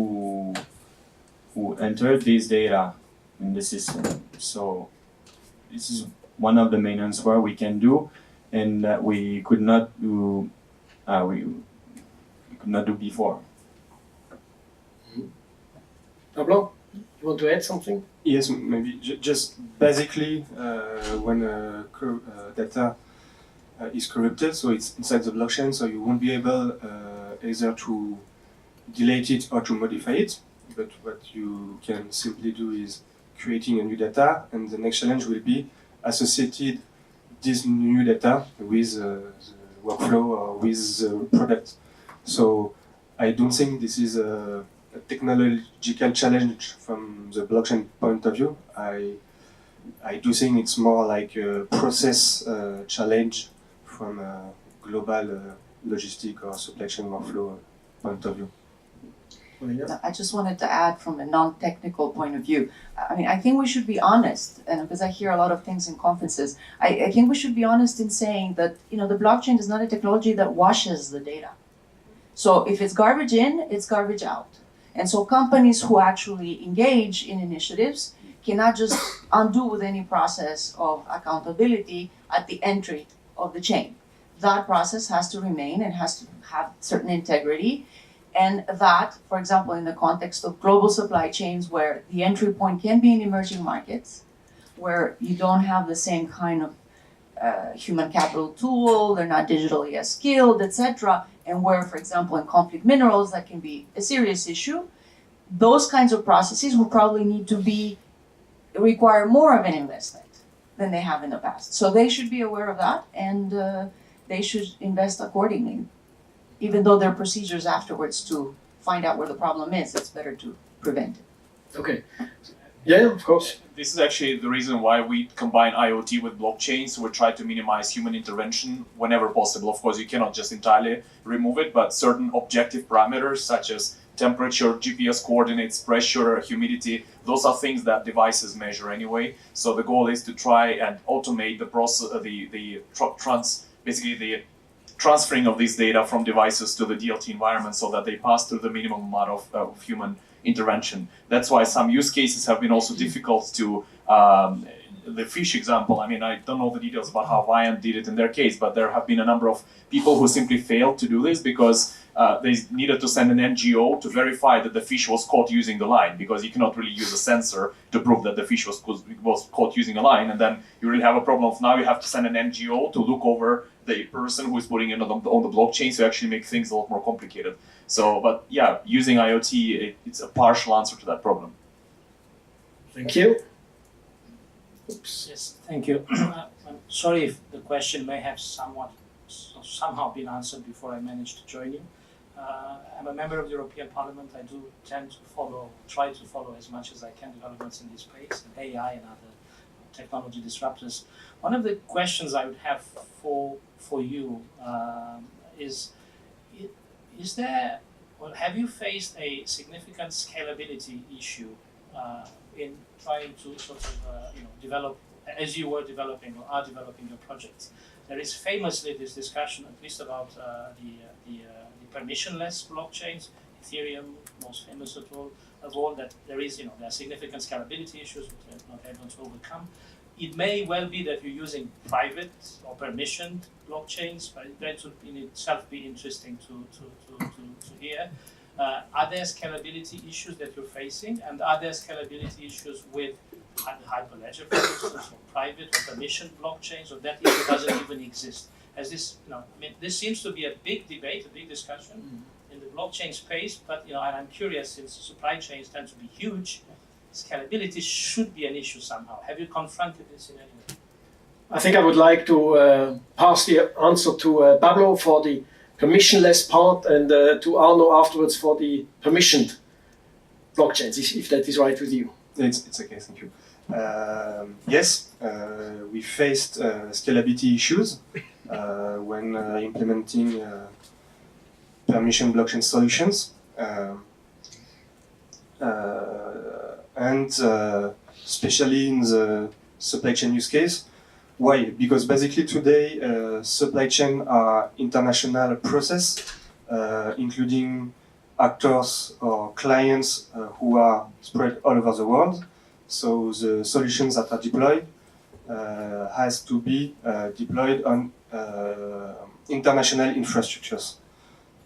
who entered this data in the system. So this is one of the main answers we can do, and that we could not do. We could not do before. Pablo, you want to add something? Yes, maybe just basically when data is corrupted, so it's inside the blockchain, so you won't be able either to delete it or to modify it. But what you can simply do is creating a new data, and the next challenge will be associated this new data with the workflow or with the product. So I don't think this is a technological challenge from the blockchain point of view. I do think it's more like a process challenge from a global logistic or supply chain workflow point of view. I just wanted to add from a non-technical point of view. I mean, I think we should be honest, and because I hear a lot of things in conferences, I think we should be honest in saying that, you know, the blockchain is not a technology that washes the data. So if it's garbage in, it's garbage out. And so companies who actually engage in initiatives cannot just undo with any process of accountability at the entry of the chain. That process has to remain and has to have certain integrity. And that, for example, in the context of global supply chains where the entry point can be in emerging markets, where you don't have the same kind of human capital tool, they're not digitally as skilled, etc., and where, for example, in conflict minerals, that can be a serious issue, those kinds of processes will probably need to require more of an investment than they have in the past. So they should be aware of that, and they should invest accordingly. Even though there are procedures afterwards to find out where the problem is, it's better to prevent it. Okay. Yeah, of course. This is actually the reason why we combine IoT with blockchain. So we try to minimize human intervention whenever possible. Of course, you cannot just entirely remove it, but certain objective parameters such as temperature, GPS coordinates, pressure, humidity, those are things that devices measure anyway. So the goal is to try and automate the process, basically the transferring of this data from devices to the DLT environment so that they pass through the minimum amount of human intervention. That's why some use cases have been also difficult to, the fish example, I mean, I don't know the details about how Viant did it in their case, but there have been a number of people who simply failed to do this because they needed to send an NGO to verify that the fish was caught using the line, because you cannot really use a sensor to prove that the fish was caught using a line, and then you really have a problem of now you have to send an NGO to look over the person who is putting it on the blockchain, so actually make things a lot more complicated. So, but yeah, using IoT, it's a partial answer to that problem. Thank you. Oops. Yes, thank you. I'm sorry if the question may have somehow been answered before I managed to join you. I'm a member of the European Parliament. I do tend to try to follow as much as I can developments in this space, and AI and other technology disruptors. One of the questions I would have for you is there, or have you faced a significant scalability issue in trying to sort of develop, as you were developing or are developing your projects? There is famously this discussion, at least about the permissionless blockchains, Ethereum, most famous of all, that there are significant scalability issues which they're not able to overcome. It may well be that you're using private or permissioned blockchains, but that would in itself be interesting to hear. Are there scalability issues that you're facing, and are there scalability issues with Hyperledger, for instance, or private or permissioned blockchains, or that issue doesn't even exist? As this, this seems to be a big debate, a big discussion in the blockchain space. But and I'm curious, since supply chains tend to be huge, scalability should be an issue somehow. Have you confronted this in any way? I think I would like to pass the answer to Pablo for the permissionless part, and to Arnaud afterwards for the permissioned blockchains, if that is right with you. It's okay, thank you. Yes, we faced scalability issues when implementing permission blockchain solutions. And especially in the supply chain use case. Why? Because basically today, supply chain are international process, including actors or clients who are spread all over the world. So the solutions that are deployed has to be deployed on international infrastructures.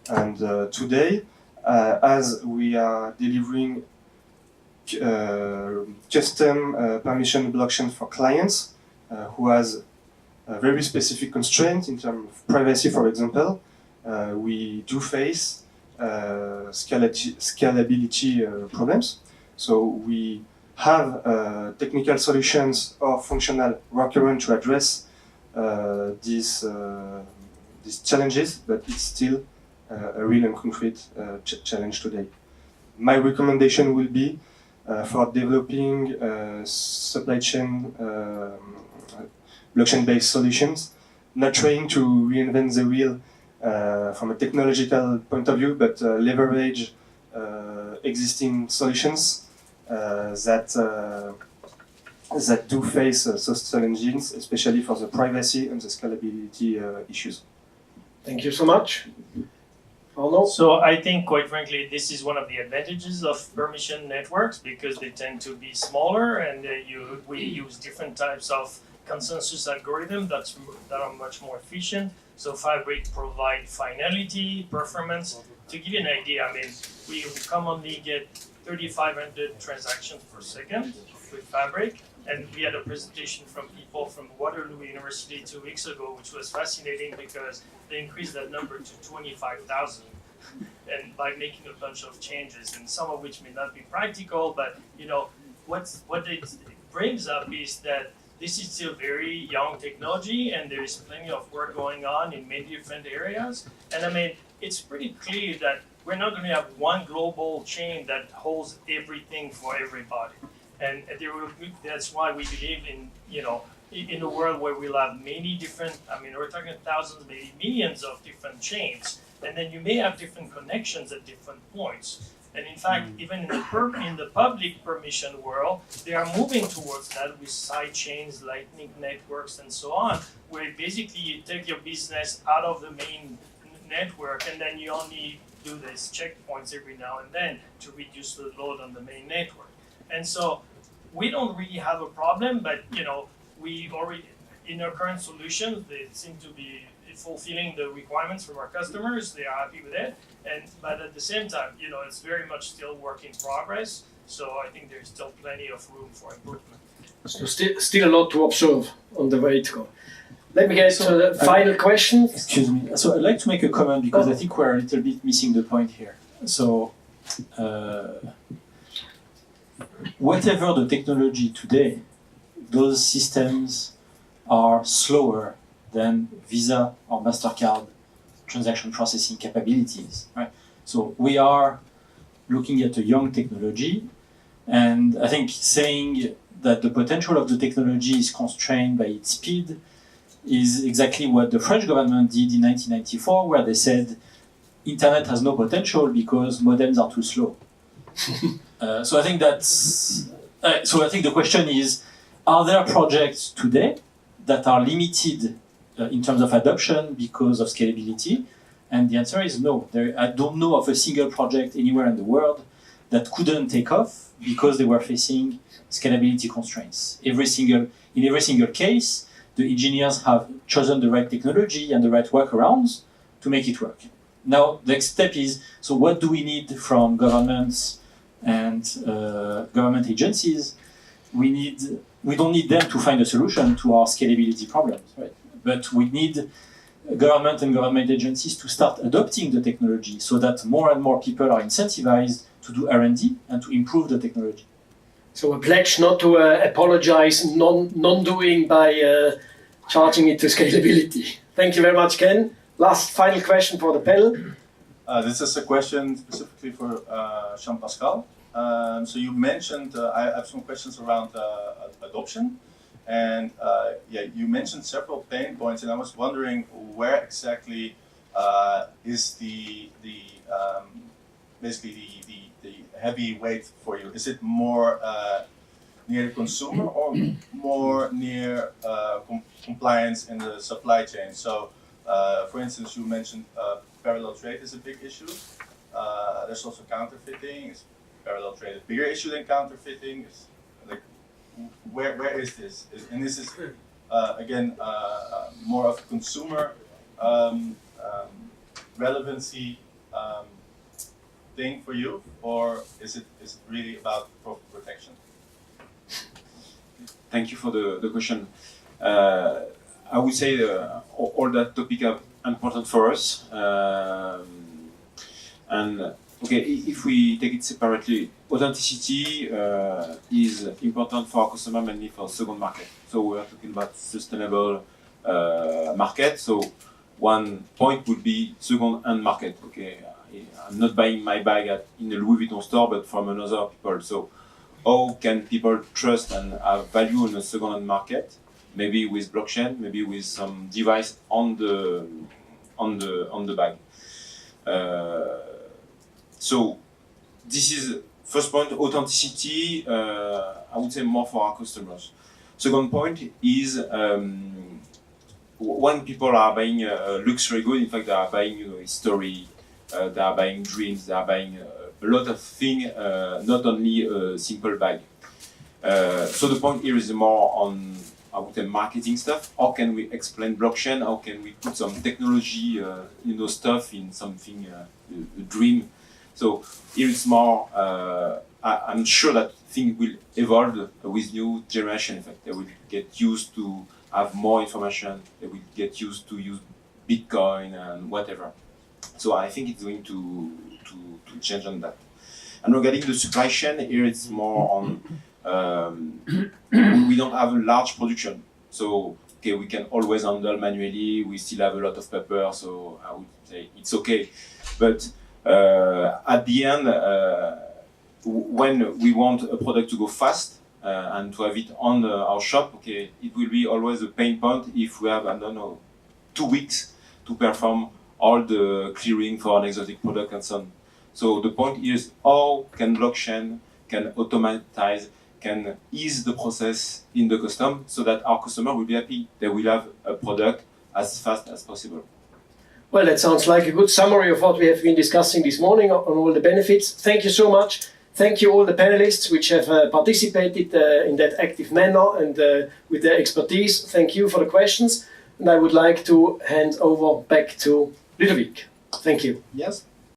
And today, as we are delivering custom permission blockchain for clients who has a very specific constraint in terms of privacy, for example, we do face scalability problems. So we have technical solutions or functional workaround to address these challenges, but it's still a real and concrete challenge today. My recommendation will be for developing supply chain blockchain-based solutions, not trying to reinvent the wheel from a technological point of view, but leverage existing solutions that do face such challenges, especially for the privacy and the scalability issues. Thank you so much. Arnaud? So I think, quite frankly, this is one of the advantages of permission networks because they tend to be smaller and we use different types of consensus algorithms that are much more efficient. So Fabric provide finality, performance. To give you an idea, I mean, we commonly get 3,500 transactions per second with Fabric. And we had a presentation from people from Waterloo University 2 weeks ago, which was fascinating because they increased that number to 25,000 and by making a bunch of changes, and some of which may not be practical, but you know, what it brings up is that this is still very young technology and there is plenty of work going on in many different areas. And I mean, it's pretty clear that we're not going to have one global chain that holds everything for everybody. And that's why we believe in, you know, in a world where we'll have many different, I mean, we're talking thousands, maybe millions of different chains. And then you may have different connections at different points. And in fact, even in the public permission world, they are moving towards that with side chains, lightning networks, and so on, where basically you take your business out of the main network and then you only do these checkpoints every now and then to reduce the load on the main network. And so we don't really have a problem, but you know, we already in our current solutions, they seem to be fulfilling the requirements from our customers. They are happy with it, but at the same time, you know, it's very much still work in progress. So I think there's still plenty of room for improvement. So still a lot to observe on the way to go. Let me get to the final question. Excuse me. So I'd like to make a comment because I think we're a little bit missing the point here. So. Whatever the technology today, those systems are slower than Visa or MasterCard transaction processing capabilities, right? So we are looking at a young technology, and I think saying that the potential of the technology is constrained by its speed is exactly what the French government did in 1994, where they said internet has no potential because modems are too slow. So I think that's. So I think the question is: are there projects today that are limited in terms of adoption because of scalability? And the answer is no. I don't know of a single project anywhere in the world that couldn't take off because they were facing scalability constraints. In every single case, the engineers have chosen the right technology and the right workarounds to make it work. Now, the next step is: so what do we need from governments and government agencies? We don't need them to find a solution to our scalability problems, right? But we need government and government agencies to start adopting the technology so that more and more people are incentivized to do R&D and to improve the technology. So a pledge not to apologize non-doing by charging it to scalability. Thank you very much, Ken. Last final question for the panel. This is a question specifically for Jean-Pascal. So you mentioned, I have some questions around adoption. And you mentioned several pain points, and I was wondering where exactly is basically the heavy weight for you? Is it more near the consumer or more near compliance in the supply chain? So, for instance, you mentioned parallel trade is a big issue. There's also counterfeiting. Is parallel trade a bigger issue than counterfeiting? Like, where is this? And this is again more of a consumer relevancy thing for you, or is it really about profit protection? Thank you for the question. I would say all that topic are important for us. And okay, if we take it separately, authenticity is important for our customer, mainly for second market. So we are talking about sustainable market. So one point would be second-hand market. Okay, I'm not buying my bag in a Louis Vuitton store, but from another people. So how can people trust and have value in a second-hand market? Maybe with blockchain, maybe with some device on the bag. So this is first point, authenticity. I would say more for our customers. Second point is when people are buying luxury goods, in fact, they are buying history, they are buying dreams, they are buying a lot of things, not only a simple bag. So the point here is more on, I would say, marketing stuff. How can we explain blockchain? How can we put some technology, stuff in something, a dream? So here it's more. I'm sure that things will evolve with new generation. In fact, they will get used to have more information. They will get used to use Bitcoin and whatever. So I think it's going to change on that. And regarding the supply chain, here it's more on. We don't have a large production, so okay, we can always handle manually. We still have a lot of paper, so I would say it's okay. But at the end, when we want a product to go fast and to have it on our shop, okay, it will be always a pain point if we have, I don't know, 2 weeks to perform all the clearing for an exotic product and so on. So the point is, how can blockchain can automatize, can ease the process in the custom so that our customer will be happy. They will have a product as fast as possible. Well, that sounds like a good summary of what we have been discussing this morning on all the benefits. Thank you so much. Thank you all the panelists which have participated in that active manner and with their expertise. Thank you for the questions. And I would like to hand over back to Ludovic. Thank you. Yes.